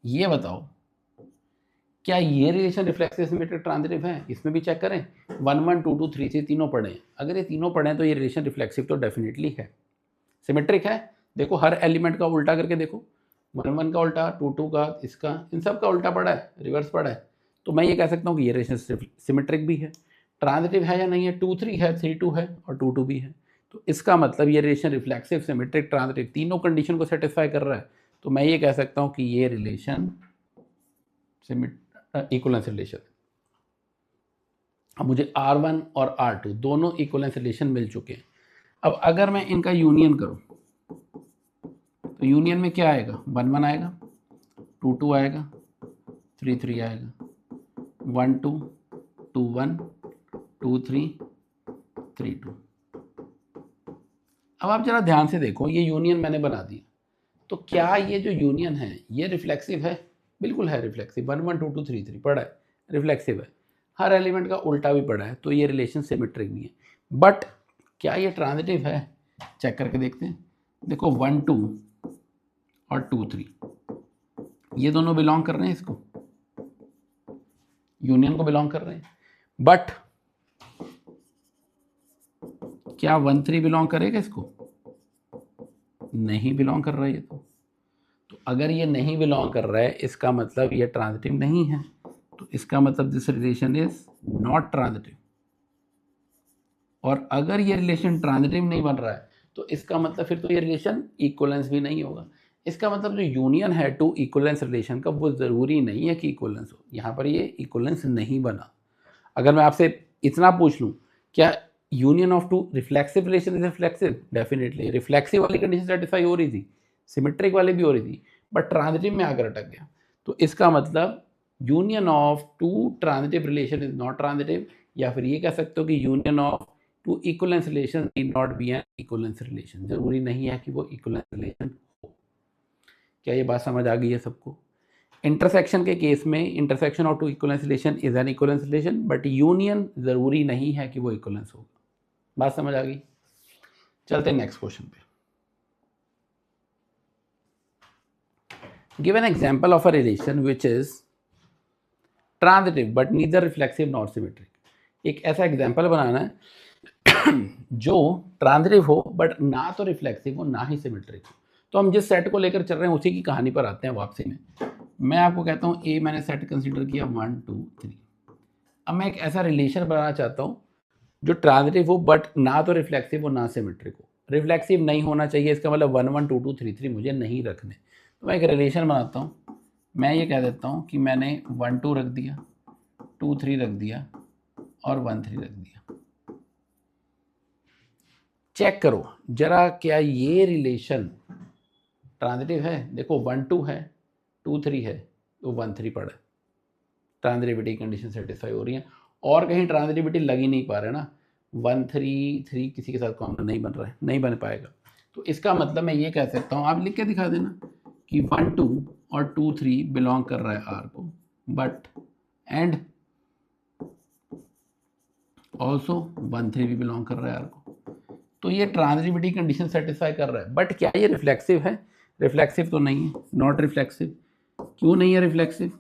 ये बताओ क्या ये रिलेशन रिफ्लेक्सिव, सिमेट्रिक, ट्रांजिटिव है? इसमें भी चेक करें। 1 1 2 2 3 3 तीनों पढ़े हैं। अगर ये तीनों पढ़े हैं तो ये रिलेशन रिफ्लेक्सिव तो डेफिनेटली है। सिमेट्रिक है, देखो हर एलिमेंट का उल्टा करके देखो, 1 1 का उल्टा, 2 2 का, इसका, इन सब का उल्टा पड़ा है, रिवर्स पड़ा है। तो मैं ये कह सकता हूँ कि ये रिलेशन सिमेट्रिक भी है। ट्रांजिटिव है या नहीं है? 2 3 है, 3 2 है और 2 2 भी है। तो इसका मतलब ये रिलेशन रिफ्लेक्सिव, सिमेट्रिक, ट्रांजिटिव तीनों कंडीशन को सेटिस्फाई कर रहा है। तो मैं ये कह सकता हूँ कि ये रिलेशन इक्वलेंस रिलेशन। अब मुझे R1 और R2 दोनों इक्वलेंस रिलेशन मिल चुके हैं। अब अगर मैं इनका यूनियन करूं तो यूनियन में क्या आएगा? 1 1 आएगा, 2 2 आएगा, 3 3 आएगा, 1 2 2 1 2 3 3 2। अब आप जरा ध्यान से देखो, ये यूनियन मैंने बना दी, तो क्या ये जो यूनियन है ये रिफ्लेक्सिव है? बिल्कुल है रिफ्लेक्सिव। 1 1 2 2 3 3 पढ़ा है, रिफ्लेक्सिव है। हर एलिमेंट का उल्टा भी पढ़ा है, तो ये रिलेशन सिमेट्रिक नहीं है। बट क्या ये ट्रांजिटिव है? चेक करके देखते हैं। देखो 1 2 और 2 3 ये दोनों बिलोंग कर रहे हैं इसको, यूनियन को बिलोंग कर रहे हैं। बट क्या 1 3 बिलोंग करेगा इसको? नहीं बिलोंग कर रहा है ये तो अगर ये नहीं बिलोंग कर रहा है, इसका मतलब ये ट्रांजिटिव नहीं है। तो इसका मतलब this relation is not transitive. और अगर ये रिलेशन ट्रांजिटिव नहीं बन रहा है, तो इसका मतलब फिर तो ये रिलेशन इक्विवेलेंस भी नहीं होगा। इसका मतलब जो यूनियन है टू इक्विवेलेंस रिलेशन का, वो ज़रूरी नहीं है कि इक्विवेलेंस हो। यहाँ पर ये इक्विवेलेंस नहीं बना। अगर मैं आपसे इतना पूछ लूँ, क्या union of two reflexive relation is reflexive? Definitely. Reflexive वाली कंडीशन सेटिस्फाई हो रही थी, सिमेट्रिक वाली भी हो रही थी, बट ट्रांजिटिव में आकर अटक गया। तो इसका मतलब union of two transitive relation is not transitive, या फिर ये कह सकते हो कि union of two equivalence relation need not be an equivalence relation. जरूरी नहीं है कि वो इक्विवेलेंस रिलेशन हो। क्या ये बात समझ आ गई है सबको? इंटरसेक्शन के केस में intersection of two equivalence relation is an equivalence relation, but union जरूरी नहीं है कि वो इक्विवेलेंस होगा। बात समझ आ गई? चलते हैं नेक्स्ट क्वेश्चन पे। Give an example of a relation which is transitive but neither reflexive nor symmetric. एक ऐसा एग्जांपल बनाना है जो ट्रांजिटिव हो बट ना तो रिफ्लेक्सिव हो ना ही सिमेट्रिक हो। तो हम जिस सेट को लेकर चल रहे हैं उसी की कहानी पर आते हैं वापसी में। मैं आपको कहता हूँ ए मैंने सेट कंसीडर किया 1 2 3। अब मैं एक ऐसा रिलेशन बनाना चाहता हूँ जो ट्रांजिटिव हो बट ना तो रिफ्लेक्सिव हो ना सिमेट्रिक हो। रिफ्लेक्सिव नहीं होना चाहिए, इसका मतलब 1 1 2 2 3 3 मुझे नहीं रखने। तो मैं एक रिलेशन बनाता हूँ। मैं ये कह देता हूँ कि मैंने 1 2 रख दिया, 2 3 रख दिया और 1 3 रख दिया। चेक करो जरा, क्या ये रिलेशन ट्रांजिटिव है? देखो 1 2 है, 2 3 है, तो 1 3 पड़ा है। ट्रांजिटिविटी कंडीशन सेटिस्फाई हो रही है, और कहीं ट्रांजिटिविटी लग ही नहीं पा रहा है ना। 1 3 3 किसी के साथ कॉमन नहीं बन रहा है, नहीं बन पाएगा। तो इसका मतलब मैं ये कह सकता हूँ, आप लिख के दिखा देना कि 1 2 और 2 3 बिलोंग कर रहा है आर को, बट एंड ऑल्सो 1 3 भी बिलोंग कर रहा है आर को। तो ये ट्रांजिटिविटी कंडीशन सेटिस्फाई कर रहा है। बट क्या ये रिफ्लेक्सिव है? रिफ्लेक्सिव तो नहीं है, नॉट रिफ्लेक्सिव। क्यों नहीं है रिफ्लेक्सिव?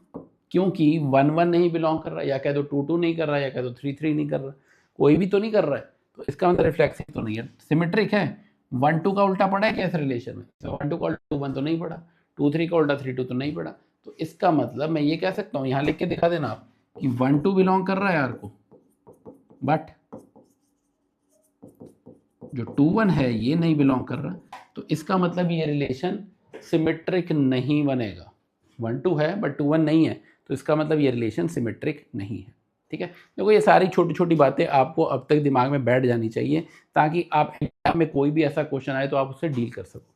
क्योंकि 1 1 नहीं बिलोंग कर रहा है, या कह दो 2 2 नहीं कर रहा है, या कह दो 3 3 नहीं कर रहा है, कोई भी तो नहीं कर रहा है। तो इसका मतलब रिफ्लेक्सिव तो नहीं है। सिमेट्रिक है। 1 2 का उल्टा पड़ा है क्या इस रिलेशन में? तो 1 2 का उल्टा 2 1 तो नहीं पड़ा, 2 3 का उल्टा 3 2 तो नहीं पड़ा। तो इसका मतलब मैं ये कह सकता हूँ, यहाँ लिख के दिखा देना आप कि 1 2 बिलोंग कर रहा है आर को, बट जो 2 1 है ये नहीं बिलोंग कर रहा। तो इसका मतलब ये रिलेशन सिमेट्रिक नहीं बनेगा। 1 2 है बट 2 1 नहीं है, तो इसका मतलब ये रिलेशन सिमेट्रिक नहीं है। ठीक है, देखो ये सारी छोटी छोटी बातें आपको अब तक दिमाग में बैठ जानी चाहिए, ताकि आप एग्जाम में कोई भी ऐसा क्वेश्चन आए तो आप उससे डील कर सको।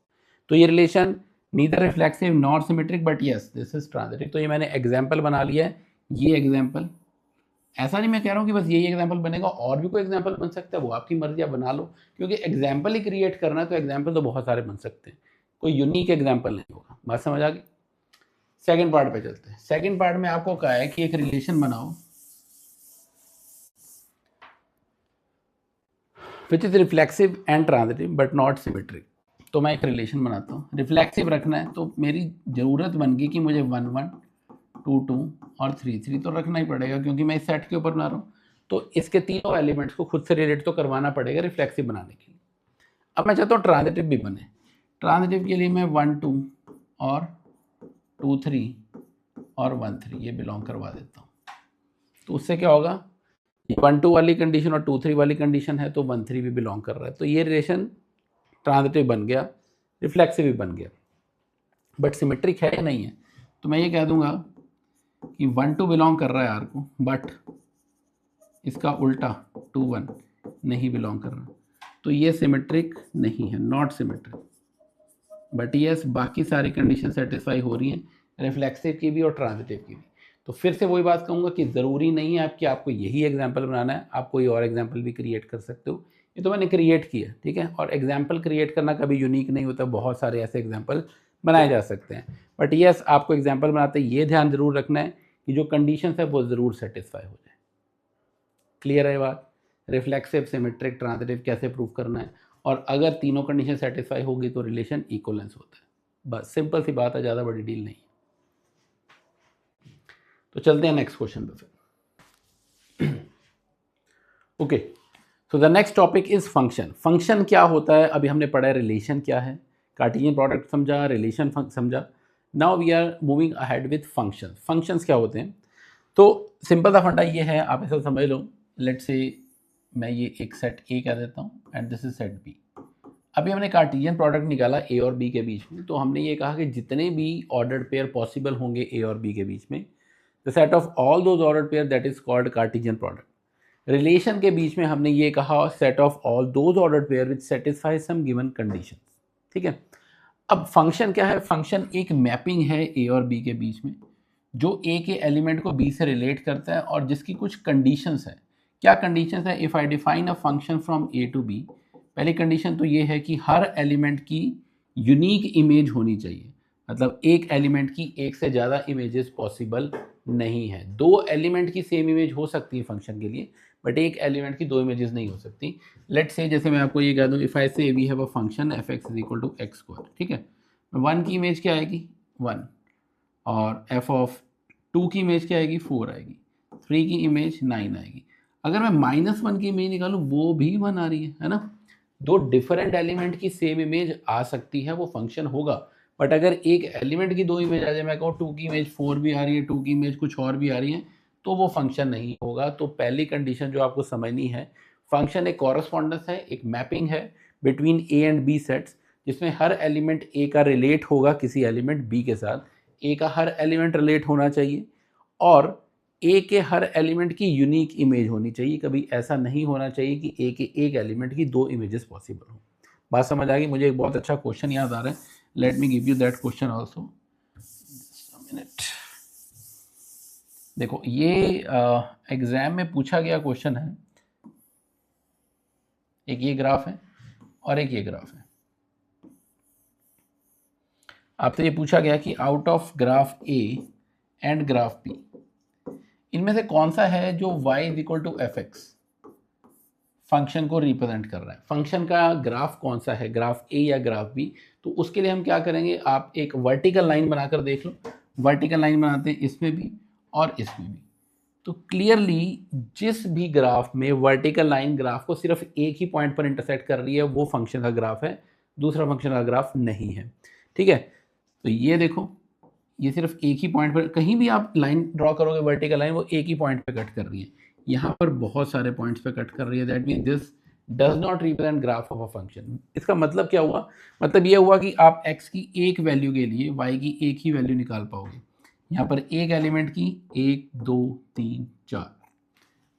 तो ये relation neither reflexive nor symmetric but yes this is transitive. तो ये मैंने एग्जाम्पल बना लिया है। ये एग्जाम्पल, ऐसा नहीं मैं कह रहा हूँ कि बस यही एग्जाम्पल बनेगा, और भी कोई एग्जाम्पल बन सकता है, वो आपकी मर्जी, आप बना लो। क्योंकि एग्जाम्पल ही क्रिएट करना है तो एग्जाम्पल तो बहुत सारे बन सकते हैं, कोई यूनिक एग्जाम्पल नहीं होगा। बात समझ आ गई? सेकंड पार्ट पे चलते हैं। सेकंड पार्ट में आपको कहा है कि एक रिलेशन बनाओ which is reflexive and transitive but not symmetric. तो मैं एक रिलेशन बनाता हूँ, रिफ्लेक्सिव रखना है, तो मेरी ज़रूरत बन गई कि मुझे 1 1 2 2 और 3 3 तो रखना ही पड़ेगा, क्योंकि मैं इस सेट के ऊपर बना रहा हूँ। तो इसके तीनों एलिमेंट्स को खुद से रिलेट तो करवाना पड़ेगा रिफ्लेक्सिव बनाने के लिए। अब मैं चाहता हूँ ट्रांजिटिव भी बने। ट्रांजिटिव के लिए मैं 1 2 और 2 3 और 1 3 ये बिलोंग करवा देता हूँ। तो उससे क्या होगा, 1 2 वाली कंडीशन और 2 3 वाली कंडीशन है, तो 1 3 भी बिलोंग कर रहा है। तो ये रिलेशन ट्रांजिटिव बन गया, रिफ्लेक्सिव भी बन गया, बट सिमेट्रिक है या नहीं है? तो मैं ये कह दूंगा कि 1 2 बिलोंग कर रहा है आर को, बट इसका उल्टा 2 1 नहीं बिलोंग कर रहा। तो ये सिमेट्रिक नहीं है, नॉट सिमेट्रिक। बट यस बाकी सारी कंडीशन सेटिस्फाई हो रही हैं, रिफ्लेक्सिव की भी और ट्रांजिटिव की भी। तो फिर से वही बात कहूँगा कि ज़रूरी नहीं है कि आपको यही एग्जाम्पल बनाना है, आप कोई और एग्जाम्पल भी क्रिएट कर सकते हो। ये तो मैंने क्रिएट किया, ठीक है। और एग्जाम्पल क्रिएट करना कभी यूनिक नहीं होता, बहुत सारे ऐसे एग्जाम्पल बनाए जा सकते हैं। बट यस, आपको एग्जाम्पल बनाते ये ध्यान जरूर रखना है कि जो कंडीशन है वो ज़रूर सेटिस्फाई हो जाए। क्लियर है बात? रिफ्लेक्सिव, सिमेट्रिक, ट्रांजिटिव कैसे प्रूव करना है, और अगर तीनों कंडीशन सेटिस्फाई होगी तो रिलेशन इक्वलेंस होता है। बस सिंपल सी बात है, ज़्यादा बड़ी डील नहीं। तो चलते हैं नेक्स्ट क्वेश्चन पे फिर। Okay, so the next topic is function. Function क्या होता है? अभी हमने पढ़ा है रिलेशन क्या है, कार्टेशियन प्रोडक्ट समझा, रिलेशन समझा। Now we are moving ahead with function. Functions क्या होते हैं? तो सिंपल सा फंडा ये है, आप ऐसा समझ लो, लेट्स से मैं ये एक सेट ए कह देता हूँ and this is set B. अभी हमने कार्टेशियन प्रोडक्ट निकाला ए और बी के बीच में, तो हमने ये कहा कि जितने भी ऑर्डर्ड पेयर पॉसिबल होंगे ए और बी के बीच में, the set of all those ordered pair that is called Cartesian product. Relation के बीच में हमने ये कहा set of all those ordered pair which satisfy some given condition. ठीक है। अब फंक्शन क्या है? फंक्शन एक मैपिंग है ए और बी के बीच में, जो ए के एलिमेंट को बी से रिलेट करता है और जिसकी कुछ कंडीशंस है। क्या कंडीशंस है? If I define a function from A to B, पहली कंडीशन तो ये है कि हर एलिमेंट की यूनिक इमेज होनी चाहिए। मतलब एक एलिमेंट की एक से ज़्यादा इमेजेस पॉसिबल नहीं है। दो एलिमेंट की सेम इमेज हो सकती है फंक्शन के लिए, बट एक एलिमेंट की दो इमेजेस नहीं हो सकती। लेट्स से, जैसे मैं आपको ये कह दूँ, if I say we have a function F X is equal to X square, ठीक है। वन की इमेज क्या आएगी? वन। और एफ ऑफ टू की इमेज क्या आएगी? फोर आएगी। थ्री की इमेज नाइन आएगी। अगर मैं -1 की इमेज निकालूँ, वो भी 1 आ रही है ना। दो डिफरेंट एलिमेंट की सेम इमेज आ सकती है, वो फंक्शन होगा। बट अगर एक एलिमेंट की दो इमेज आ जाए, मैं कहूँ 2 की इमेज 4 भी आ रही है, 2 की इमेज कुछ और भी आ रही है, तो वो फंक्शन नहीं होगा। तो पहली कंडीशन जो आपको समझनी है, फंक्शन एक कॉरस्पॉन्डेंस है, एक मैपिंग है between A and B sets, जिसमें हर एलिमेंट ए का रिलेट होगा किसी एलिमेंट बी के साथ। ए का हर एलिमेंट रिलेट होना चाहिए और ए के हर एलिमेंट की यूनिक इमेज होनी चाहिए। कभी ऐसा नहीं होना चाहिए कि ए के एक एलिमेंट की दो इमेजेस पॉसिबल हो। बात समझ आ गई? मुझे एक बहुत अच्छा क्वेश्चन याद आ रहा है, let me give you that question also. Minute, देखो ये एग्जाम में पूछा गया क्वेश्चन है। एक ये ग्राफ है और एक ये ग्राफ है। आपसे ये पूछा गया कि out of graph A and graph B, इनमें से कौन सा है जो y is equal to F X function को रिप्रेजेंट कर रहा है। फंक्शन का ग्राफ कौन सा है, ग्राफ ए या ग्राफ बी? तो उसके लिए हम क्या करेंगे, आप एक वर्टिकल लाइन बनाकर देख लो। वर्टिकल लाइन बनाते हैं इसमें भी और इसमें भी। तो क्लियरली जिस भी ग्राफ में वर्टिकल लाइन ग्राफ को सिर्फ एक ही पॉइंट पर इंटरसेक्ट कर रही है, वो फंक्शन का ग्राफ है, दूसरा फंक्शन का ग्राफ नहीं है। ठीक है। तो ये देखो, ये सिर्फ एक ही पॉइंट पर, कहीं भी आप लाइन ड्रॉ करोगे वर्टिकल लाइन, वो एक ही पॉइंट पे कट कर रही है। यहाँ पर बहुत सारे पॉइंट्स पे कट कर रही है। That mean this does not represent graph of a function. इसका मतलब क्या हुआ? मतलब ये हुआ कि आप x की एक वैल्यू के लिए y की एक ही वैल्यू निकाल पाओगे। यहाँ पर एक एलिमेंट की 1 2 3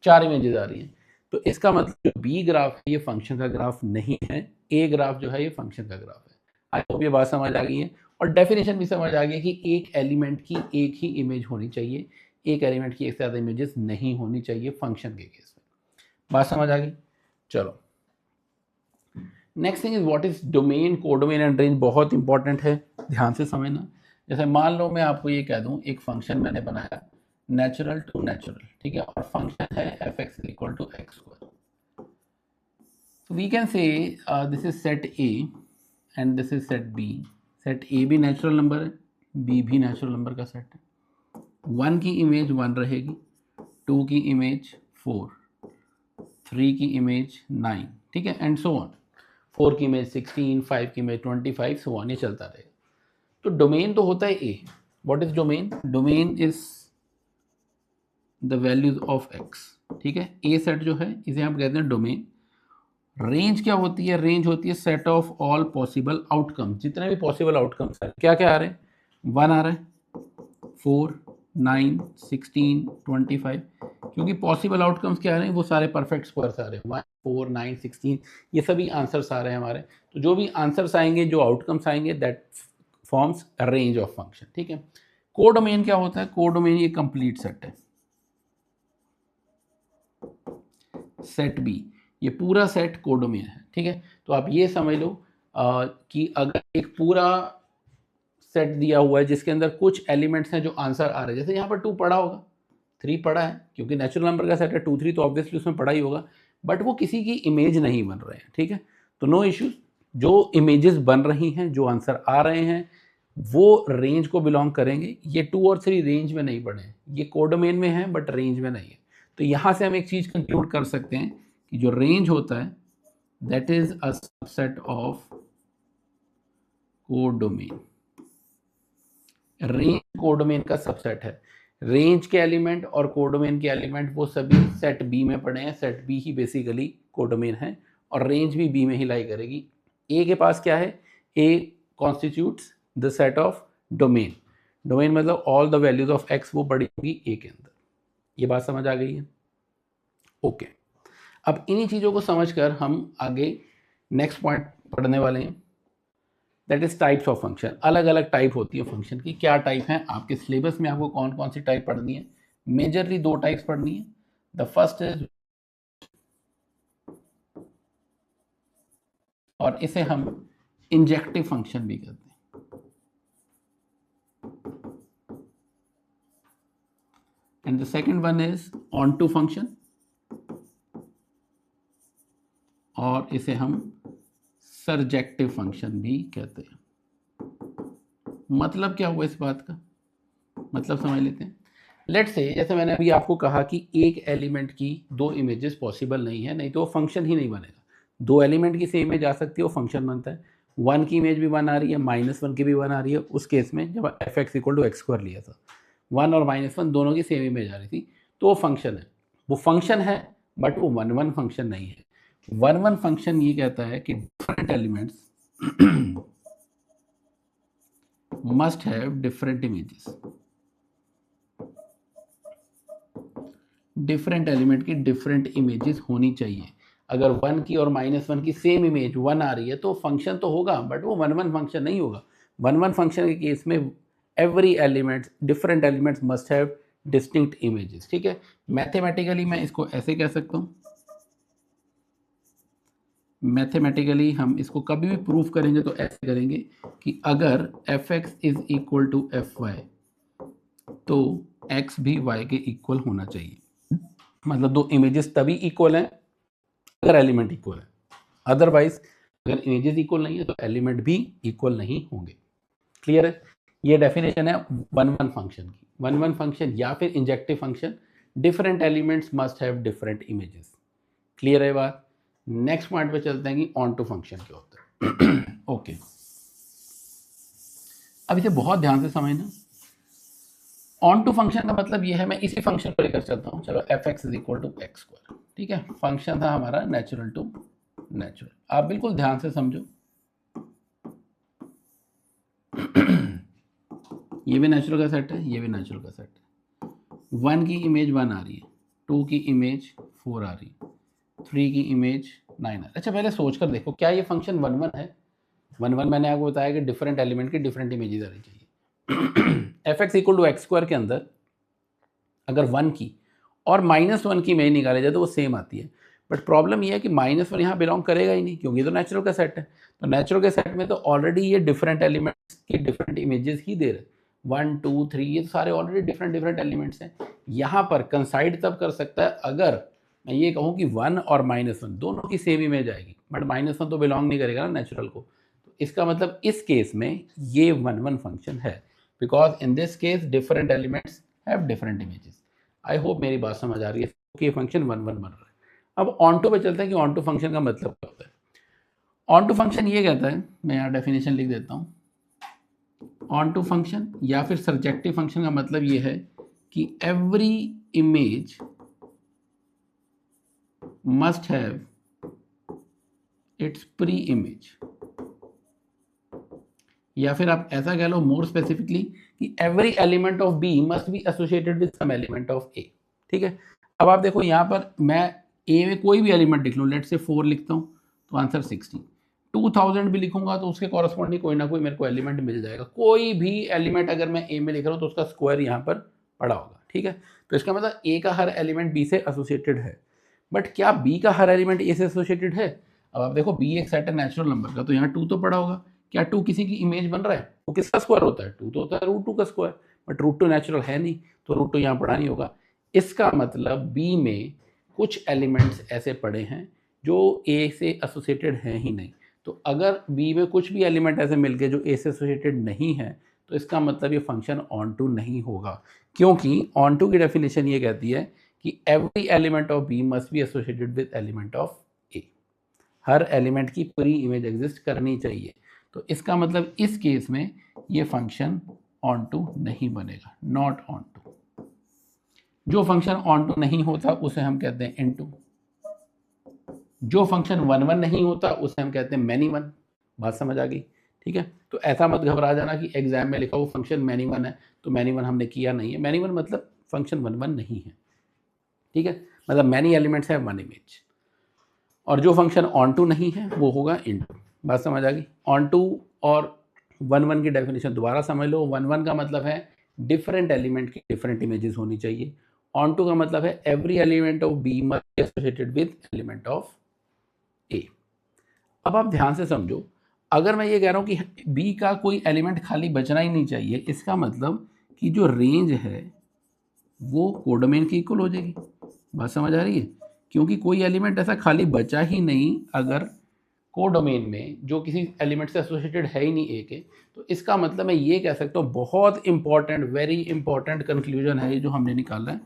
4 इमेजेस आ रही हैं। तो इसका मतलब जो बी ग्राफ है ये फंक्शन का ग्राफ नहीं है, ए ग्राफ जो है ये फंक्शन का ग्राफ है। आई होप ये बात समझ आ गई है और डेफिनेशन भी समझ आ गई कि एक एलिमेंट की एक ही इमेज होनी चाहिए, एक एलिमेंट की एक से ज़्यादा इमेजेस नहीं होनी चाहिए फंक्शन के केस में। बात समझ आ गई? चलो next thing is what is domain. Codomain and range बहुत इंपॉर्टेंट है, ध्यान से समझना। जैसे मान लो मैं आपको ये कह दूं, एक फंक्शन मैंने बनाया नेचुरल टू नेचुरल, ठीक है, और फंक्शन है F X equal to X square. So we can say this is set A and this is set B. Set ए भी नेचुरल नंबर है, बी भी नेचुरल नंबर का सेट है। 1 की इमेज 1 रहेगी, 2 की इमेज 4, 3 की इमेज 9, ठीक है, एंड सो ऑन। 4 की इमेज 16, 5 की इमेज 25, सो ऑन, ये चलता रहेगा। तो डोमेन तो होता है A. What is domain? Domain is the values of X, ठीक है। ए सेट जो है इसे हम कहते हैं डोमेन। रेंज क्या होती है? रेंज होती है set of all possible outcomes, जितने भी पॉसिबल आउटकम्स है। क्या क्या आ रहे हैं? 1 आ रहा है, 4, 9, 16, 25, क्योंकि पॉसिबल आउटकम्स क्या आ रहे हैं? वो सारे परफेक्ट स्क्वायर्स आ रहे हैं। 1, 4, 9, 16, ये सभी आंसर्स आ रहे हैं हमारे। तो जो भी आंसर्स आएंगे, जो आउटकम्स आएंगे, that forms range of function, ठीक है। कोडोमेन क्या होता है? कोडोमेन ये कंप्लीट सेट है, सेट बी, ये पूरा सेट कोडोमेन है, ठीक है। तो आप ये समझ लो कि अगर एक पूरा सेट दिया हुआ है जिसके अंदर कुछ एलिमेंट्स हैं जो आंसर आ रहे हैं, जैसे यहाँ पर 2 पढ़ा होगा, 3 पढ़ा है, क्योंकि नेचुरल नंबर का सेट है 2 3, तो ऑब्वियसली उसमें पढ़ा ही होगा, बट वो किसी की इमेज नहीं बन रहे हैं, ठीक है। तो नो इश्यूज, जो इमेजेस बन रही हैं, जो आंसर आ रहे हैं, वो रेंज को बिलोंग करेंगे। ये 2 और 3 रेंज में नहीं पढ़े हैं, ये कोडोमेन में है बट रेंज में नहीं है। तो यहाँ से हम एक चीज़ कंक्लूड कर सकते हैं कि जो रेंज होता है that is a subset of codomain. Range codomain का सबसेट है। रेंज के एलिमेंट और कोडोमेन के एलिमेंट वो सभी सेट बी में पड़े हैं, सेट बी ही बेसिकली कोडोमेन है और रेंज भी बी में ही लाई करेगी। ए के पास क्या है? A constitutes the set of domain. Domain मतलब all the values of X वो पड़ी होगी ए के अंदर। ये बात समझ आ गई है? ओके, अब इन्हीं चीज़ों को समझकर हम आगे नेक्स्ट पॉइंट पढ़ने वाले हैं, that is types of function. अलग अलग टाइप होती है फंक्शन की। क्या टाइप है? आपके सिलेबस में आपको कौन कौन सी टाइप पढ़नी है? मेजरली 2 टाइप्स पढ़नी है। द फर्स्ट इज, और इसे हम इंजेक्टिव फंक्शन भी कहते हैं, and the second one is onto function, और इसे हम सरजेक्टिव फंक्शन भी कहते हैं। मतलब क्या हुआ इस बात का? मतलब समझ लेते हैं। लेट्स से, जैसे मैंने अभी आपको कहा कि एक एलिमेंट की 2 इमेजेस पॉसिबल नहीं है, नहीं तो वो फंक्शन ही नहीं बनेगा। 2 एलिमेंट की सेम इमेज आ सकती है, वो फंक्शन बनता है। 1 की इमेज भी 1 आ रही है, -1 की भी 1 आ रही है, उस केस में जब fx = x² लिया था, 1 और -1 दोनों की सेम इमेज आ रही थी, तो वो फंक्शन है। वो फंक्शन है बट वो 1 फंक्शन नहीं है। 1 फंक्शन ये कहता है कि different elements must have different images। Different element की डिफरेंट इमेजेस होनी चाहिए। अगर 1 की और -1 की सेम इमेज 1 आ रही है तो फंक्शन तो होगा बट वो 1 फंक्शन नहीं होगा। 1 फंक्शन के केस में every element, different elements must have distinct images, ठीक है। मैथमेटिकली मैं इसको ऐसे कह सकता हूँ, मैथमेटिकली हम इसको कभी भी प्रूफ करेंगे तो ऐसे करेंगे कि अगर fx = fy तो x भी y के इक्वल होना चाहिए। मतलब 2 इमेजेस तभी इक्वल हैं अगर एलिमेंट इक्वल है, अदरवाइज अगर इमेजेस इक्वल नहीं है तो एलिमेंट भी इक्वल नहीं होंगे। क्लियर है? ये डेफिनेशन है 1 फंक्शन की। 1 फंक्शन या फिर injective function, different elements must have different images. Clear है बात? नेक्स्ट पॉइंट पे चलते हैं कि ऑन टू फंक्शन क्या होता है। ओके, अब इसे बहुत ध्यान से समझना। ऑन टू फंक्शन का मतलब ये है, मैं इसी फंक्शन को लेकर चलता हूँ। चलो fx = x², ठीक है। फंक्शन था हमारा नेचुरल टू नेचुरल। आप बिल्कुल ध्यान से समझो, ये भी नेचुरल का सेट है, ये भी नेचुरल का सेट है। 1 की इमेज 1 आ रही है, 2 की इमेज 4 आ रही है, 3 की इमेज 9 आ रही है। अच्छा, पहले सोच कर देखो, क्या ये फंक्शन 1 है? 1 मैंने आपको बताया कि डिफरेंट एलिमेंट की डिफरेंट इमेजेस आ रही चाहिए। fx = x² के अंदर अगर 1 की और -1 की इमेज निकाले जाए तो वो सेम आती है, बट प्रॉब्लम ये है कि -1 यहाँ बिलोंग करेगा ही नहीं, क्योंकि ये तो नेचुरल का सेट है। तो नेचुरल के सेट में तो ऑलरेडी ये डिफरेंट एलिमेंट्स की डिफरेंट इमेजेस ही दे रहे हैं। 1 2 3 ये तो सारे ऑलरेडी डिफरेंट एलिमेंट्स हैं। यहाँ पर कंसाइड तब कर सकता है अगर मैं ये कहूँ कि 1 और -1 दोनों की सेम इमेज आएगी, बट -1 तो बिलोंग नहीं करेगा ना नेचुरल को। तो इसका मतलब इस केस में ये 1 फंक्शन है, because in this case different elements have different images. I hope मेरी बात समझ आ रही है कि फंक्शन 1 बन रहा है। अब ऑन टू पे चलते हैं कि ऑन टू फंक्शन का मतलब क्या होता है। ऑन टू फंक्शन ये कहता है, मैं यहाँ डेफिनेशन लिख देता हूँ। ऑन टू फंक्शन या फिर सरजेक्टिव फंक्शन का मतलब ये है कि every image must have its pre image, या फिर आप ऐसा कह लो मोर स्पेसिफिकली कि every element of B must be associated with some element of A, ठीक है। अब आप देखो यहाँ पर मैं ए में कोई भी एलिमेंट लिख लूँ, लेट से 4 लिखता हूँ तो आंसर 16, 2000 भी लिखूंगा तो उसके कॉरस्पॉन्डिंग कोई ना कोई मेरे को एलिमेंट मिल जाएगा। कोई भी एलिमेंट अगर मैं ए में लिख रहा हूँ तो उसका स्क्वायर यहाँ पर पड़ा होगा, ठीक है। तो इसका मतलब ए का हर एलिमेंट बी से एसोसिएटेड है, बट क्या बी का हर एलिमेंट ए से एसोसिएटेड है? अब आप देखो बी एक सेट है नेचुरल नंबर का, तो यहाँ 2 तो पड़ा होगा। क्या 2 किसी की इमेज बन रहा है? वो किसका स्क्वायर होता है? 2 तो होता है √2 का स्क्वायर, बट √2 नेचुरल है नहीं, तो √2 यहाँ पड़ा नहीं होगा। इसका मतलब बी में कुछ एलिमेंट्स ऐसे पड़े हैं जो ए से एसोसिएटेड हैं ही नहीं। तो अगर बी में कुछ भी एलिमेंट ऐसे मिल गए जो ए से एसोसिएटेड नहीं है, तो इसका मतलब ये फंक्शन ऑन टू नहीं होगा, क्योंकि ऑन टू की डेफिनेशन ये कहती है कि every element of B must be associated with element of A. हर एलिमेंट की पूरी इमेज एग्जिस्ट करनी चाहिए। तो इसका मतलब इस केस में ये फंक्शन ऑन टू नहीं बनेगा, नॉट ऑन टू। जो फंक्शन ऑन टू नहीं होता उसे हम कहते हैं इनटू। जो फंक्शन 1 1 नहीं होता उसे हम कहते हैं मैनी वन। बात समझ आ गई? ठीक है। तो ऐसा मत घबरा जाना कि एग्जाम में लिखा वो फंक्शन मैनी वन है, तो मैनी वन हमने किया नहीं है। मैनी वन मतलब फंक्शन 1 1 नहीं है, ठीक है। मतलब मैनी एलिमेंट्स है 1 इमेज। और जो फंक्शन ऑन टू नहीं है वो होगा इनटू। बात समझ आ गई? ऑन टू और 1 1 की डेफिनेशन दोबारा समझ लो। 1 1 का मतलब है डिफरेंट एलिमेंट की डिफरेंट इमेजेस होनी चाहिए। ऑन टू का मतलब है every element of B must be associated with element of A. अब आप ध्यान से समझो, अगर मैं ये कह रहा हूँ कि बी का कोई एलिमेंट खाली बचना ही नहीं चाहिए, इसका मतलब कि जो रेंज है वो कोडोमेन की इक्वल हो जाएगी। बात समझ आ रही है? क्योंकि कोई एलिमेंट ऐसा खाली बचा ही नहीं अगर कोडोमेन में जो किसी एलिमेंट से एसोसिएटेड है ही नहीं ए के, तो इसका मतलब मैं ये कह सकता हूँ, बहुत इंपॉर्टेंट, वेरी इंपॉर्टेंट कंक्लूजन है ये जो हमने निकाला है,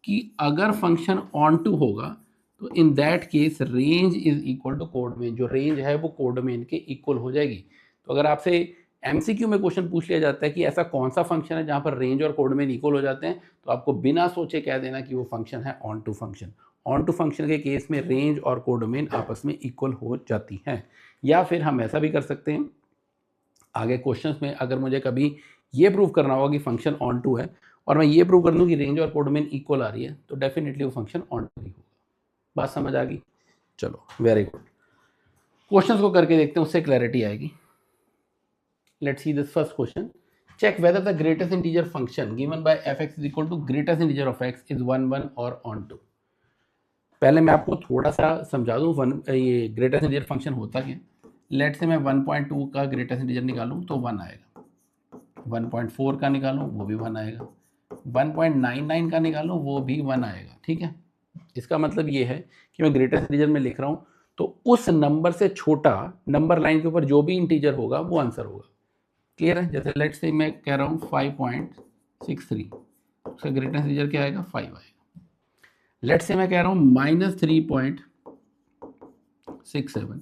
कि अगर फंक्शन ऑन टू होगा तो in that case range is equal to codomain. जो रेंज है वो कोडोमेन के इक्वल हो जाएगी। तो अगर आपसे एमसीक्यू में क्वेश्चन पूछ लिया जाता है कि ऐसा कौन सा फंक्शन है जहाँ पर रेंज और कोडोमेन इक्वल हो जाते हैं, तो आपको बिना सोचे कह देना कि वो फंक्शन है on to function. On to function के केस में रेंज और कोडोमेन आपस में इक्वल हो जाती हैं। या फिर हम ऐसा भी कर सकते हैं, आगे क्वेश्चंस में अगर मुझे कभी ये प्रूव करना होगा कि फंक्शन ऑन टू है और मैं ये प्रूव कर दूं कि रेंज और कोडोमेन इक्वल आ रही है, तो डेफिनेटली वो फंक्शन ऑन टू ही होगा। बात समझ आ गई? चलो, वेरी गुड। क्वेश्चंस को करके देखते हैं, उससे क्लैरिटी आएगी। Let's see this first question. Check whether the greatest integer function given by fx is equal to greatest integer of x is 1 1 और ऑन टू। पहले मैं आपको थोड़ा सा समझा दूं ये ग्रेटेस्ट इंटीजर फंक्शन होता क्या। लेट से मैं 1.2 का ग्रेटेस्ट इंटीजर निकालूं तो 1 आएगा, 1.4 का निकालूं वो भी 1 आएगा, 1.99 का निकालूं वो भी 1 आएगा, ठीक है। इसका मतलब ये है कि मैं ग्रेटेस्ट इंटीजर में लिख रहा हूँ तो उस नंबर से छोटा नंबर लाइन के ऊपर जो भी इंटीजर होगा वो आंसर होगा। क्लियर है? जैसे लेट्स से मैं कह रहा हूँ 5.63, उसका ग्रेटेस्ट इंटीजर क्या आएगा? 5 आएगा। लेट्स से मैं कह रहा हूँ -3.67,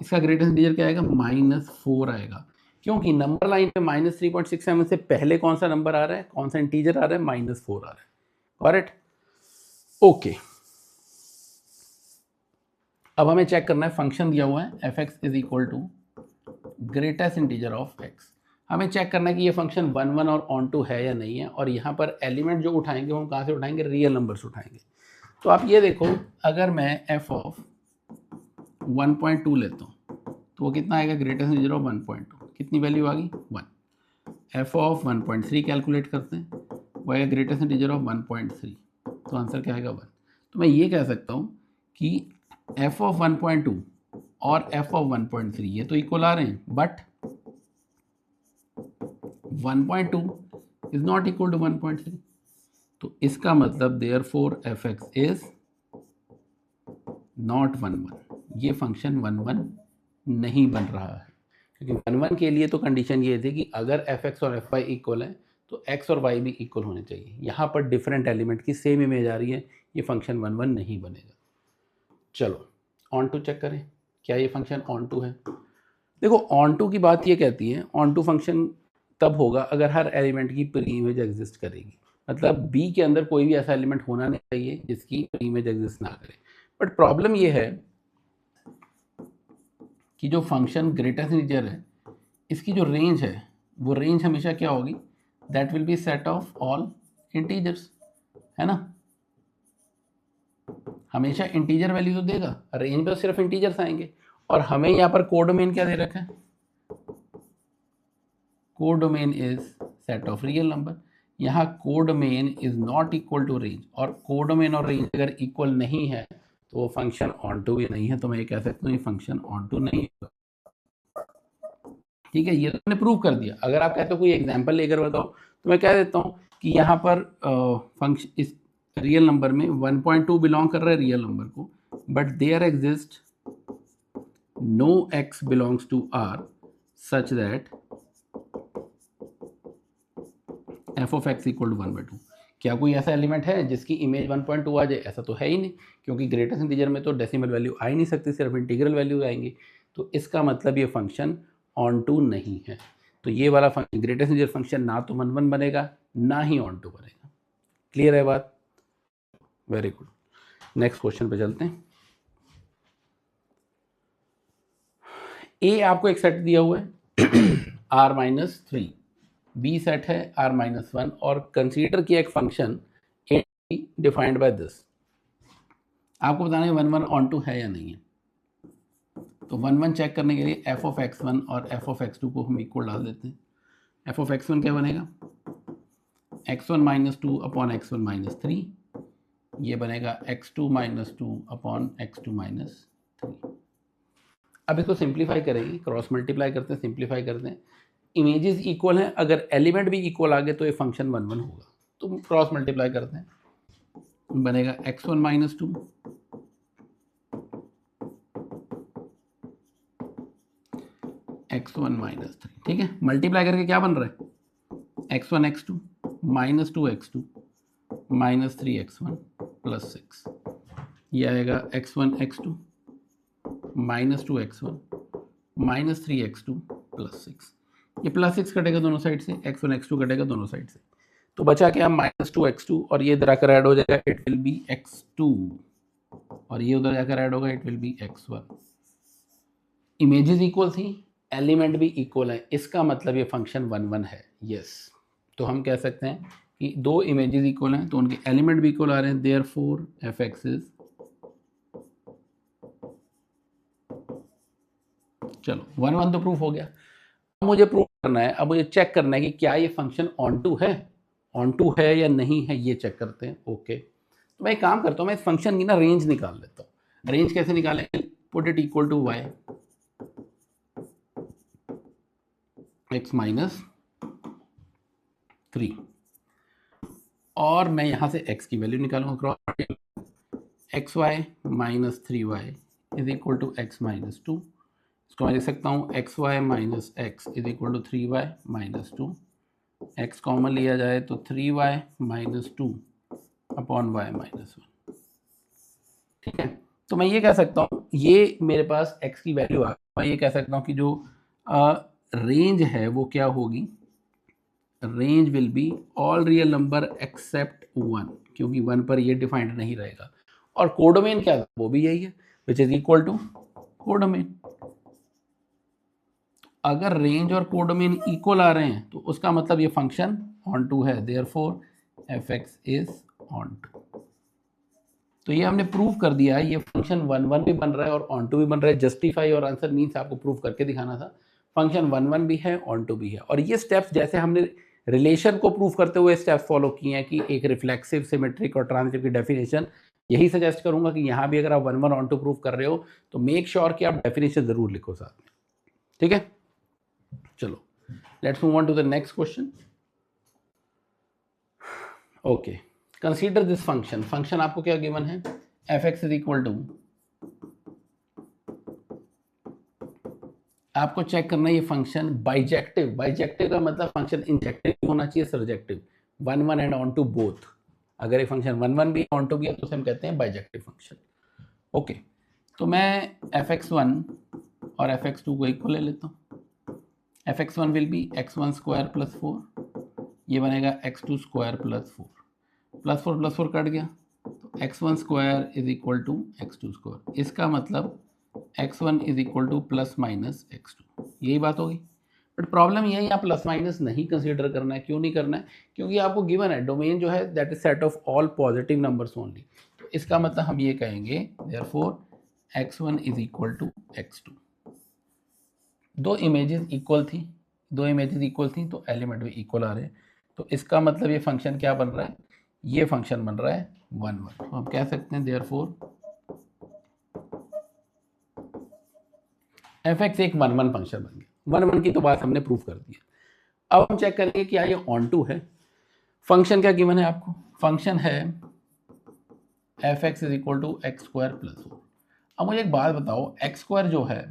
इसका ग्रेटेस्ट इंटीजर क्या आएगा? -4 आएगा। क्योंकि नंबर लाइन पे -3.67 से पहले कौन सा नंबर आ रहा है, कौन सा इंटीजर आ रहा है? -4 आ रहा है। करेक्ट? ओके। अब हमें चेक करना है, फंक्शन दिया हुआ है fx is equal to greatest integer of x। हमें चेक करना है कि ये फंक्शन 1 1 और ऑन टू है या नहीं है, और यहाँ पर एलिमेंट जो उठाएंगे वो हम कहाँ से उठाएंगे? रियल नंबर्स उठाएंगे। तो आप ये देखो, अगर मैं f ऑफ 1.2 लेता हूँ तो वो कितना आएगा? ग्रेटेस्ट इंटीजर ऑफ 1.2, कितनी वैल्यू आ गई? 1। f ऑफ 1.3 कैलकुलेट करते हैं, वो आएगा ग्रेटेस्ट इंटीजर ऑफ 1.3, तो आंसर क्या आएगा? 1। तो मैं ये कह सकता हूँ कि f ऑफ 1.2 और f ऑफ 1.3 ये तो इक्वल आ रहे हैं, but 1.2 is not equal to 1.3। तो इसका मतलब देयरफॉर fx इज नॉट 1 1। ये फंक्शन 1 1 नहीं बन रहा है, क्योंकि 1 1 के लिए तो कंडीशन ये थी कि अगर fx और fy इक्वल है तो x और y भी इक्वल होने चाहिए। यहाँ पर डिफरेंट एलिमेंट की सेम इमेज आ रही है, ये फंक्शन 1 1 नहीं बनेगा। चलो ऑन टू चेक करें, क्या ये फंक्शन ऑन टू है? देखो, ऑन टू की बात ये कहती है, ऑन टू फंक्शन तब होगा अगर हर एलिमेंट की प्री इमेज एग्जिस्ट करेगी। मतलब बी के अंदर कोई भी ऐसा एलिमेंट होना नहीं चाहिए जिसकी प्री इमेज एग्जिस्ट ना करे। बट प्रॉब्लम ये है कि जो फंक्शन ग्रेटेस्ट इंटीजर है, इसकी जो रेंज है वो रेंज हमेशा क्या होगी? That will be set of all integers, है ना। हमेशा इंटीजर वैल्यू तो देगा, रेंज में सिर्फ इंटीजर्स आएंगे। और हमें यहाँ पर कोडोमेन क्या दे रखा है, codomain is set of real number. यहाँ codomain is not equal to range, और कोडोमेन और रेंज अगर इक्वल नहीं है तो वो फंक्शन ऑन टू भी नहीं है, तो मैं ये कह सकता हूँ ये फंक्शन ऑन टू नहीं है। ठीक है, ये तो मैंने प्रूव कर दिया। अगर आप कहते हो कोई एग्जांपल लेकर बताओ तो मैं कह देता हूँ कि यहाँ पर फंक्शन इस रियल नंबर में 1.2 बिलोंग कर रहा है रियल नंबर को, but there exist no x belongs to r such that f of x equal to 1/2। क्या कोई ऐसा एलिमेंट है जिसकी इमेज 1.2 आ जाए? ऐसा तो है ही नहीं, क्योंकि ग्रेटेस्ट इंटीजर में तो डेसिमल वैल्यू आ ही नहीं सकती, सिर्फ इंटीग्रल वैल्यू आएंगी। तो इसका मतलब ये फंक्शन ऑन टू नहीं है। तो ये वाला फंक्शन ग्रेटेस्ट इंटीजर फंक्शन ना तो 1 बनेगा ना ही ऑन टू बनेगा। क्लियर है बात? Very good. नेक्स्ट क्वेश्चन पे चलते हैं। ए आपको एक सेट दिया हुआ है r-3, बी सेट है r-1, और कंसीडर किया एक function A defined by this. आपको बताना है 1 ऑन टू है या नहीं है। तो 1 चेक करने के लिए f ऑफ x1 और f ऑफ x2 को हम इक्वल डाल देते हैं। f ऑफ x1 क्या बनेगा, x1 - 2 अपॉन x1 - 3, ये बनेगा x2 - 2 अपॉन x2 - 3। अब इसको सिंप्लीफाई करेंगे, क्रॉस मल्टीप्लाई करते हैं, सिंप्लीफाई करते हैं। इमेजेस इक्वल हैं, अगर एलिमेंट भी इक्वल आ गए तो ये फंक्शन 1 होगा। तो क्रॉस मल्टीप्लाई करते हैं, बनेगा x1 - 2 x1 - 3। ठीक है, मल्टीप्लाई करके क्या बन रहा है, x1 x2 -2 x2 -3 x1 + 6। ये आएगा x1 x2 -2 x1 -3 x2 + 6। ये +6 कटेगा दोनों साइड से, x1 x2 कटेगा दोनों साइड से, तो बचा क्या, -2 x2, और ये इधर आकर ऐड हो जाएगा, इट विल बी x2, और ये उधर जाकर ऐड होगा, it will be x1। Images equal थी, एलिमेंट भी इक्वल है, इसका मतलब ये फंक्शन 1 है। यस, तो हम कह सकते हैं कि दो इमेजेस इक्वल हैं तो उनके एलिमेंट भी इक्वल आ रहे हैं, देयरफॉर fx इज, चलो 1 तो प्रूफ हो गया। अब मुझे प्रूफ करना है, अब मुझे चेक करना है कि क्या ये फंक्शन ऑन टू है या नहीं है, ये चेक करते हैं। ओके, तो मैं एक काम करता हूँ, मैं इस फंक्शन की ना रेंज निकाल लेता हूँ। रेंज कैसे निकालें, put it equal to y x - 3, और मैं यहाँ से x की वैल्यू निकालूंगा, cross xy - 3y is equal to x - 2। इसको मैं लिख सकता हूँ xy - x is equal to 3y - 2। x common लिया जाए तो 3y - 2 अपॉन y - 1। ठीक है, तो मैं ये कह सकता हूँ, ये मेरे पास x की वैल्यू आ, मैं ये कह सकता हूँ कि जो रेंज है वो क्या होगी, range will be all real number except 1, क्योंकि 1 पर ये डिफाइंड नहीं रहेगा। और कोडोमेन क्या था, वो भी यही है, which is equal to codomain. अगर रेंज और कोडोमेन इक्वल आ रहे हैं तो उसका मतलब ये फंक्शन ऑन टू है, therefore fx is on to. तो ये हमने प्रूव कर दिया है, ये फंक्शन 1 भी बन रहा है और ऑन टू भी बन रहा है। जस्टिफाई और आंसर मीन्स आपको प्रूव करके दिखाना था, फंक्शन 1 भी है, ऑन टू भी है। और ये स्टेप्स जैसे हमने रिलेशन को प्रूव करते हुए स्टेप्स फॉलो किए हैं कि एक रिफ्लेक्सिव, सिमेट्रिक और ट्रांजिटिव की डेफिनेशन, यही सजेस्ट करूंगा कि यहाँ भी अगर आप 1 ऑन टू प्रूव कर रहे हो तो मेक श्योर कि आप डेफिनेशन जरूर लिखो साथ में। ठीक है, चलो let's move on to the next question. Okay, consider this function. Function आपको क्या गिवन है, fx इज इक्वल टू, आपको चेक करना है ये फंक्शन बाइजेक्टिव। बाइजेक्टिव का मतलब फंक्शन इंजेक्टिव होना चाहिए, surjective, 1 and on to both. अगर ये फंक्शन 1 भी ऑन टू भी है तो हम कहते हैं बाइजेक्टिव फंक्शन। ओके, तो मैं fx1 और fx2 को इक्वल ले लेता हूँ। fx1 will be x1 square plus 4, ये बनेगा x2 square plus 4, plus 4 cut गया, तो x1 square is equal to x2 square. इसका मतलब x1 is equal to plus minus x2, यही बात होगी। बट प्रॉब्लम ये है, यहाँ प्लस माइनस नहीं कंसीडर करना है। क्यों नहीं करना है, क्योंकि आपको गिवन है डोमेन जो है that is set of all positive numbers only. तो इसका मतलब हम ये कहेंगे therefore x1 is equal to x2। दो इमेजेस इक्वल थी तो एलिमेंट भी इक्वल आ रहे हैं, तो इसका मतलब ये फंक्शन क्या बन रहा है, ये फंक्शन बन रहा है 1 1। तो हम कह सकते हैं देयरफॉर fx एक 1 1 फंक्शन बन गया। 1 1 की तो बात हमने प्रूव कर दी है। अब हम चेक करेंगे क्या ये ऑन टू है। फंक्शन क्या गिवन है आपको, फंक्शन है fx is equal to X square plus 4। अब मुझे एक बात बताओ, एक्स स्क्वायर जो है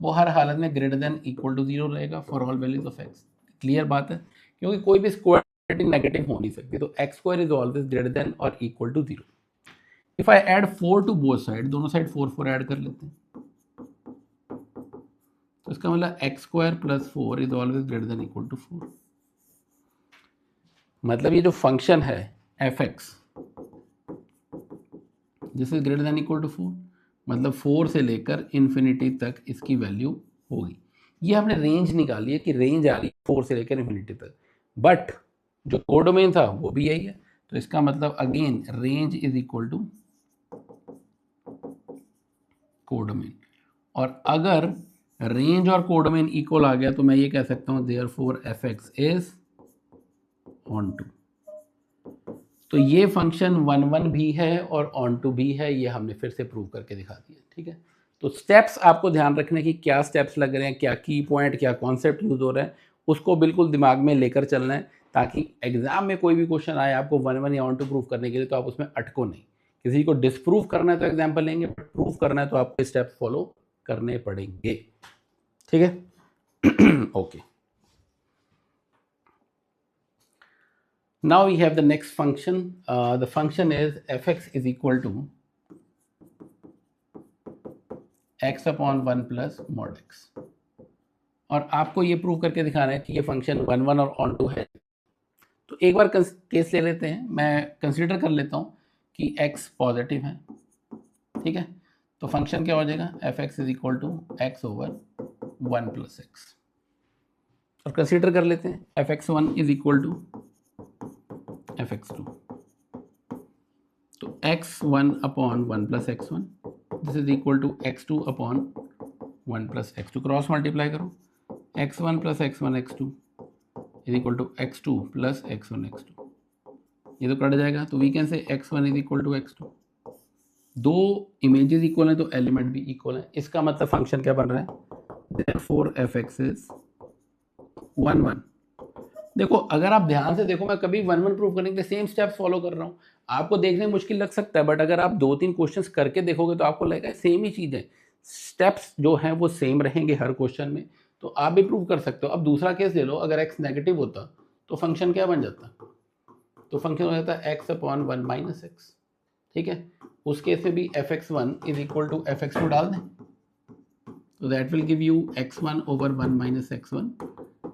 वो हर हालत में ग्रेटर देन इक्वल टू 0 रहेगा for all values of x। Clear बात है, क्योंकि कोई भी स्क्वायर नेगेटिव हो नहीं सकती, तो x square is always greater than और equal to 0। If I add 4 to both side, दोनों साइड 4 4 ऐड कर लेते हैं, तो इसका मतलब x square plus 4 is always greater than equal to 4। मतलब ये जो फंक्शन है fx this is greater than equal to 4, मतलब 4 से लेकर इन्फिनिटी तक इसकी वैल्यू होगी। ये हमने रेंज निकाली है कि रेंज आ रही है 4 से लेकर इन्फिनिटी तक, बट जो कोडोमेन था वो भी यही है, तो इसका मतलब again range is equal to codomain. और अगर रेंज और कोडोमेन इक्वल आ गया तो मैं ये कह सकता हूं therefore fx is on to. तो ये फंक्शन 1 1 भी है और ऑन टू भी है, ये हमने फिर से प्रूव करके दिखा दिया। ठीक है, तो स्टेप्स आपको ध्यान रखने की, क्या स्टेप्स लग रहे हैं, क्या की पॉइंट, क्या कॉन्सेप्ट यूज हो रहा है, उसको बिल्कुल दिमाग में लेकर चलना है, ताकि एग्जाम में कोई भी क्वेश्चन आए आपको 1 1 या ऑन टू प्रूव करने के लिए, तो आप उसमें अटको नहीं। किसी को डिसप्रूव करना है तो एग्जाम्पल लेंगे, बट प्रूव करना है तो आपको स्टेप्स फॉलो करने पड़ेंगे। ठीक है okay. Now we have the next function. The function is fx is equal to x upon 1 plus mod x। और आपको ये प्रूव करके दिखाना है कि ये फंक्शन 1 1 और ऑन टू है। तो एक बार केस ले लेते हैं, मैं कंसीडर कर लेता हूँ कि x पॉजिटिव है। ठीक है, तो फंक्शन क्या हो जाएगा, fx is equal to X over 1 plus X. और कंसीडर कर लेते हैं fx1 is equal to fx2, तो x1 upon 1 plus x1 this is equal to x2 upon 1 plus x2। Cross multiply करो, x1 plus x1 x2 is equal to x2 plus x1 x2, ये तो cut जाएगा, तो we can से x1 is equal to x2। दो images equal हैं तो element भी इक्वल है, इसका मतलब फंक्शन क्या बन रहा है, देयरफॉर fx इज 1 1। देखो अगर आप ध्यान से देखो, मैं कभी 1 1 प्रूव करने के लिए सेम स्टेप्स फॉलो कर रहा हूँ। आपको देखने में मुश्किल लग सकता है, बट अगर आप 2-3 क्वेश्चंस करके देखोगे तो आपको लगेगा सेम ही चीज़ है, स्टेप्स जो हैं वो सेम रहेंगे हर क्वेश्चन में, तो आप भी प्रूव कर सकते हो। अब दूसरा केस ले लो, अगर x नेगेटिव होता तो फंक्शन क्या बन जाता, तो फंक्शन हो जाता है x अपॉन 1 माइनस एक्स। ठीक है, उस केस में भी fx1 is equal to fx2 डाल दें, तो that will give you x1 over 1 minus x1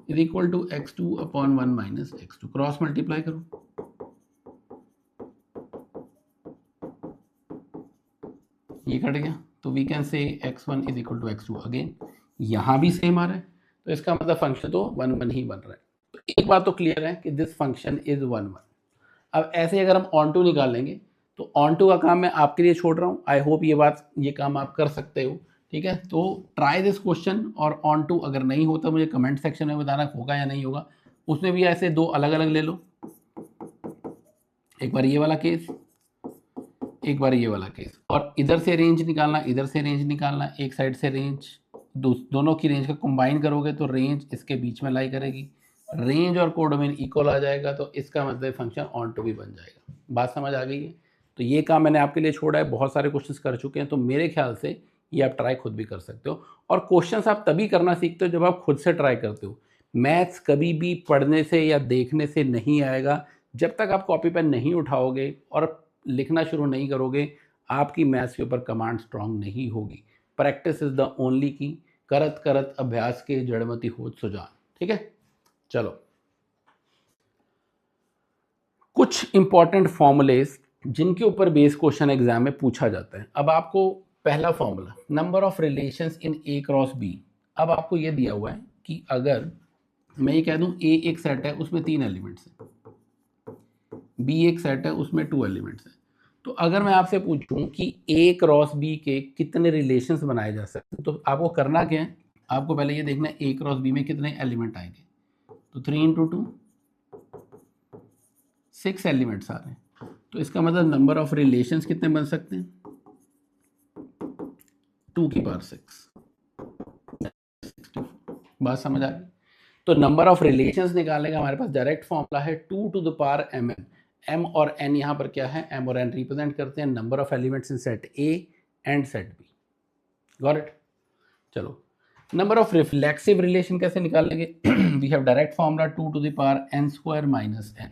is equal to x2 upon 1 minus x2। Cross multiply करो, ये कट गया, तो वी कैन से x1 is equal to x2। Again यहाँ भी सेम आ रहा है, तो इसका मतलब फंक्शन तो 1 1 ही बन रहा है। तो एक बात तो क्लियर है कि दिस फंक्शन इज 1 1। अब ऐसे अगर हम ऑन टू निकाल लेंगे, तो ऑन टू का काम मैं आपके लिए छोड़ रहा हूँ। आई होप ये काम आप कर सकते हो। ठीक है, तो ट्राई दिस क्वेश्चन, और ऑन टू अगर नहीं होता मुझे कमेंट सेक्शन में बताना होगा या नहीं होगा। उसमें भी ऐसे दो अलग अलग ले लो, एक बार ये वाला केस, एक बार ये वाला केस, और इधर से रेंज निकालना, इधर से रेंज निकालना, एक साइड से रेंज, दोनों की रेंज का कंबाइन करोगे तो रेंज इसके बीच में लाई करेगी, रेंज और कोडोमेन इक्वल आ जाएगा, तो इसका मतलब फंक्शन ऑन टू भी बन जाएगा। बात समझ आ गई है? तो ये काम मैंने आपके लिए छोड़ा है, बहुत सारे क्वेश्चंस कर चुके हैं, तो मेरे ख्याल से ये आप ट्राई खुद भी कर सकते हो। और क्वेश्चंस आप तभी करना सीखते हो जब आप खुद से ट्राई करते हो। मैथ्स कभी भी पढ़ने से या देखने से नहीं आएगा। जब तक आप कॉपी पेन नहीं उठाओगे और लिखना शुरू नहीं करोगे, आपकी मैथ्स के ऊपर कमांड स्ट्रांग नहीं होगी। प्रैक्टिस इज द ओनली की। करत करत अभ्यास के जड़मति होत सुजान। ठीक है, चलो कुछ इंपॉर्टेंट फॉर्मूलेज जिनके ऊपर बेस क्वेश्चन एग्जाम में पूछा जाता है। अब आपको पहला formula, number of relations in A cross B. अब आपको ये दिया हुआ है कि अगर मैं ये कह दूं ए एक सेट है उसमें 3 एलिमेंट्स हैं, बी एक सेट है उसमें 2 एलिमेंट्स हैं, तो अगर मैं आपसे पूछूं कि ए क्रॉस बी के कितने रिलेशंस बनाए जा सकते हैं, तो आपको करना क्या है, आपको पहले ये देखना है ए क्रॉस बी में कितने एलिमेंट आएंगे। तो 3 इंटू 2 6 एलिमेंट्स आ रहे हैं, तो इसका मतलब नंबर ऑफ रिलेशंस कितने बन सकते हैं, 2 की पावर 6। बात समझ आ गई। तो नंबर ऑफ रिलेशंस निकालने का हमारे पास डायरेक्ट फॉर्मूला है 2 to the power M N. M और एन यहाँ पर क्या है, एम और एन रिप्रेजेंट करते हैं number of elements in set A and set B. Got it. चलो, नंबर ऑफ रिफ्लेक्सिव रिलेशन कैसे निकालेंगे, we have direct formula 2 to the power N square minus N.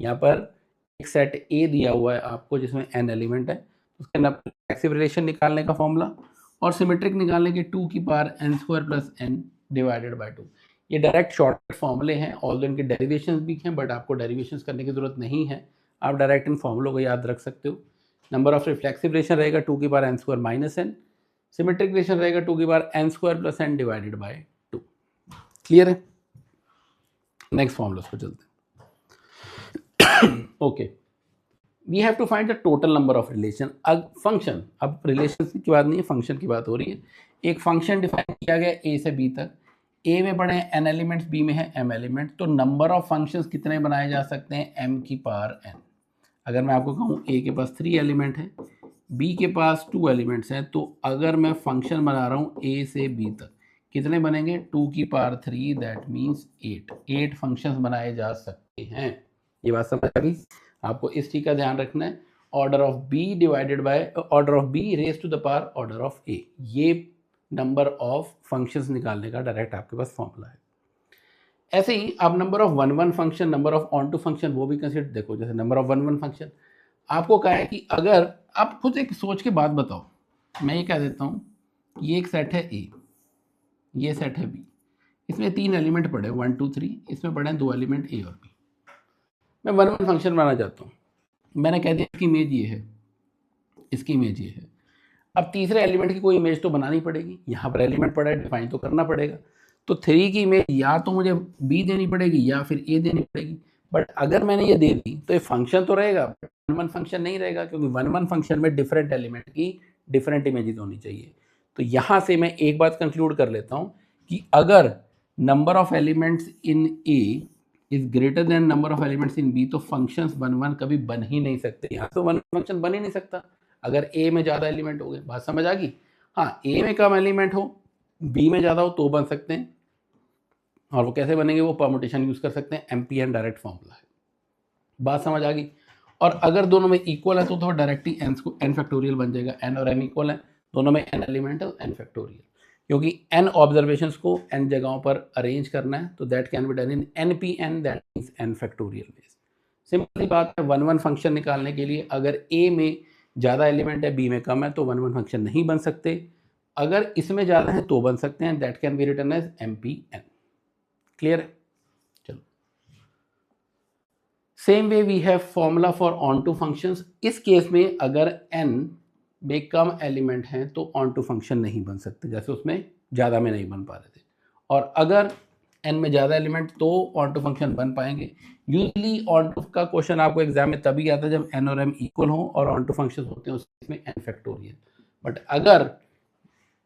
यहाँ पर एक सेट ए दिया हुआ है आपको जिसमें एन एलिमेंट है, उसके रिफ्लेक्सिव रिलेशन निकालने का फॉर्मूला, और सिमेट्रिक निकालने के 2 की power N square plus N divided by 2। ये डायरेक्ट शॉर्टकट फॉर्मूले हैं, ऑल इनके डेरिवेशंस भी हैं, बट आपको डेरिवेशंस करने की जरूरत नहीं है, आप डायरेक्ट इन फॉर्मूलों को याद रख सकते हो। नंबर ऑफ रिफ्लेक्सिव रिलेशन रहेगा 2 की power N square minus N, symmetric relation रहेगा 2 की power N square plus N divided by 2। Clear है। नेक्स्ट फॉर्मूला पर चलते हैं। Okay, we have to find the total number of relation. अब function, अब रिलेशन की बात नहीं है, फंक्शन की बात हो रही है। एक फंक्शन डिफाइन किया गया ए से बी तक, ए में पड़े एन एलिमेंट्स, बी में है एम एलिमेंट, तो नंबर ऑफ फंक्शंस कितने बनाए जा सकते हैं, एम की पावर एन। अगर मैं आपको कहूँ ए के पास 3 एलिमेंट है, बी के पास 2 एलिमेंट्स हैं, तो अगर मैं फंक्शन बना रहा हूँ ए से बी तक, कितने बनेंगे, 2 की पावर 3, दैट मीन्स 8 फंक्शंस बनाए जा सकते हैं। ये बात समझ आ गई। आपको इस चीज का ध्यान रखना है, order of b divided by order of b raise to the power order of a, ये नंबर ऑफ फंक्शंस निकालने का डायरेक्ट आपके पास फॉर्मूला है। ऐसे ही आप number of one function, number of on to function वो भी कंसिडर, देखो जैसे नंबर ऑफ वन फंक्शन आपको कहा है कि अगर आप खुद एक सोच के बाद बताओ, मैं ये कह देता हूँ ये एक सेट है ए, ये सेट है बी, इसमें 3 एलिमेंट पड़े 1 2 3, इसमें पड़े हैं 2 एलिमेंट ए और बी। मैं वन फंक्शन बनाना चाहता हूँ, मैंने कह दिया इसकी इमेज ये है, इसकी इमेज ये है। अब तीसरे एलिमेंट की कोई इमेज तो बनानी पड़ेगी, यहाँ पर एलिमेंट पड़ा है, डिफाइन तो करना पड़ेगा। तो 3 की इमेज या तो मुझे बी देनी पड़ेगी या फिर ए देनी पड़ेगी। बट अगर मैंने ये दे दी तो ये फंक्शन तो रहेगा, वन फंक्शन नहीं रहेगा, क्योंकि वन फंक्शन में डिफरेंट एलिमेंट की डिफरेंट इमेजेस होनी चाहिए। तो यहाँ से मैं एक बात कंक्लूड कर लेता हूँ कि अगर number of elements in A is greater than number of elements in B, तो फंक्शंस वन कभी बन ही नहीं सकते। यहाँ तो वन फंक्शन बन ही नहीं सकता अगर ए में ज़्यादा एलिमेंट हो गए। बात समझ आ गई। हाँ, ए में कम एलिमेंट हो, बी में ज़्यादा हो तो बन सकते हैं, और वो कैसे बनेंगे, वो परमुटेशन यूज़ कर सकते हैं, एमपीएन डायरेक्ट फॉर्मूला है। बात समझ आ गई। और अगर दोनों में इक्वल है तो डायरेक्टली एन फैक्टोरियल बन जाएगा। एन और एम इक्वल है, दोनों में एन एलिमेंट है, एन फैक्टोरियल, क्योंकि एन ऑब्जर्वेशंस को एन जगहों पर अरेंज करना है, तो that can be done in nPn, that means n factorial ways. Simple बात है, वन फंक्शन निकालने के लिए अगर ए में ज़्यादा एलिमेंट है, बी में कम है, तो वन फंक्शन नहीं बन सकते। अगर इसमें ज़्यादा है तो बन सकते हैं, that can be written as mPn. Clear है। चलो, same way we have formula for onto functions. इस केस में अगर एन में कम एलिमेंट हैं तो ऑन टू फंक्शन नहीं बन सकते, जैसे उसमें ज़्यादा में नहीं बन पा रहे थे। और अगर एन में ज़्यादा एलिमेंट तो ऑन टू फंक्शन बन पाएंगे। यूजली ऑन टू का क्वेश्चन आपको एग्जाम में तभी आता है जब एन और एम इक्वल हो और ऑन टू फंक्शन होते हैं उसमें एन फैक्टोरियल। बट अगर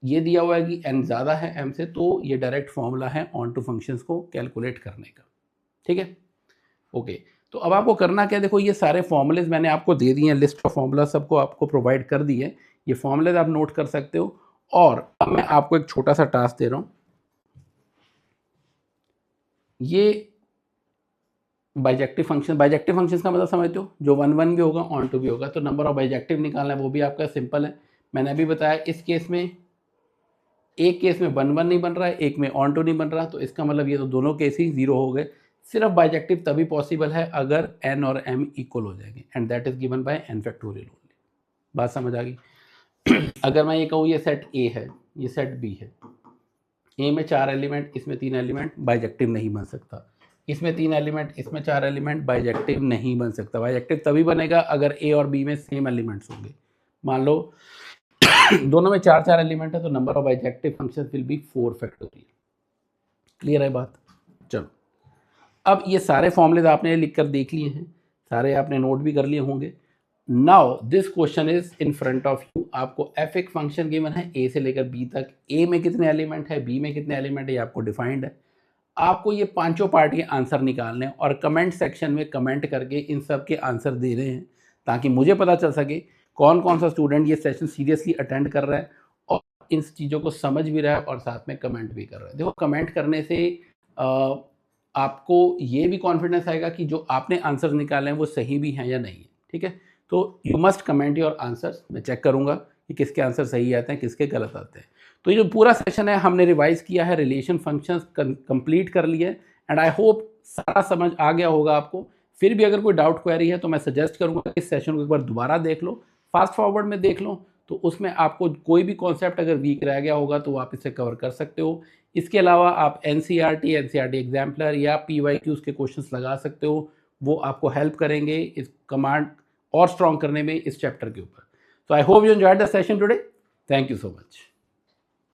ये दिया हुआ है कि एन ज़्यादा है एम से, तो ये डायरेक्ट फॉर्मूला है ऑन टू फंक्शंस को कैलकुलेट करने का। ठीक है, ओके। तो अब आपको करना क्या, देखो ये सारे फॉर्मूलेज मैंने आपको दे दिए हैं, लिस्ट ऑफ फॉर्मूला सबको आपको प्रोवाइड कर दी है, ये फॉर्मूलेज आप नोट कर सकते हो। और अब मैं आपको एक छोटा सा टास्क दे रहा हूँ, ये बाइजेक्टिव फंक्शन, बाइजेक्टिव फंक्शन का मतलब समझते हो, जो वन भी होगा ऑन टू भी होगा, तो नंबर ऑफ बाइजेक्टिव निकालना है, वो भी आपका सिंपल है। मैंने अभी बताया इस केस में, एक केस में वन नहीं बन रहा है, एक में ऑन टू नहीं बन रहा, तो इसका मतलब ये तो दोनों केस ही जीरो हो गए। सिर्फ बाइजेक्टिव तभी पॉसिबल है अगर एन और एम इक्वल हो जाएंगे, and that is given by n factorial only. बात समझ आ गई। अगर मैं ये कहूँ ये सेट ए है, ये सेट बी है, ए में 4 एलिमेंट, इसमें 3 एलिमेंट, बाइजेक्टिव नहीं बन सकता। इसमें 3 एलिमेंट, इसमें 4 एलिमेंट, बाइजेक्टिव नहीं बन सकता। बाइजेक्टिव तभी बनेगा अगर ए और बी में सेम एलिमेंट्स होंगे। मान लो दोनों में 4 एलिमेंट है, तो number of bijective function will be 4 factorial. Clear है बात। चलो, अब ये सारे फॉर्मूलेज आपने लिख कर देख लिए हैं, सारे आपने नोट भी कर लिए होंगे। Now this question is in front of you. आपको एफ एक फंक्शन गिवन है ए से लेकर बी तक। ए में कितने एलिमेंट है, बी में कितने एलिमेंट है, ये आपको डिफाइंड है। आपको ये पांचों पार्ट के आंसर निकालने हैं और कमेंट सेक्शन में कमेंट करके इन सब के आंसर दे रहे हैं, ताकि मुझे पता चल सके कौन कौन सा स्टूडेंट ये सेशन सीरियसली अटेंड कर रहा है और इन चीज़ों को समझ भी रहा है और साथ में कमेंट भी कर रहा है। देखो, कमेंट करने से आपको ये भी कॉन्फिडेंस आएगा कि जो आपने आंसर निकाले हैं वो सही भी हैं या नहीं है। ठीक है, तो you must comment your answers. मैं चेक करूँगा कि किसके आंसर सही आते हैं, किसके गलत आते हैं। तो ये जो पूरा सेशन है हमने रिवाइज किया है, रिलेशन फंक्शंस कंप्लीट कर लिए, एंड आई होप सारा समझ आ गया होगा आपको। फिर भी अगर कोई डाउट क्वेरी है तो मैं सजेस्ट करूंगा कि इस सेशन को एक बार दोबारा देख लो, फास्ट फॉरवर्ड में देख लो, तो उसमें आपको कोई भी कॉन्सेप्ट अगर वीक रह गया होगा तो आप इसे कवर कर सकते हो। इसके अलावा आप एनसीईआरटी एग्जाम्पलर या पीवाईक्यूज के क्वेश्चंस लगा सकते हो, वो आपको हेल्प करेंगे इस कमांड और स्ट्रॉन्ग करने में इस चैप्टर के ऊपर। So I hope you enjoyed the session today. Thank you so much.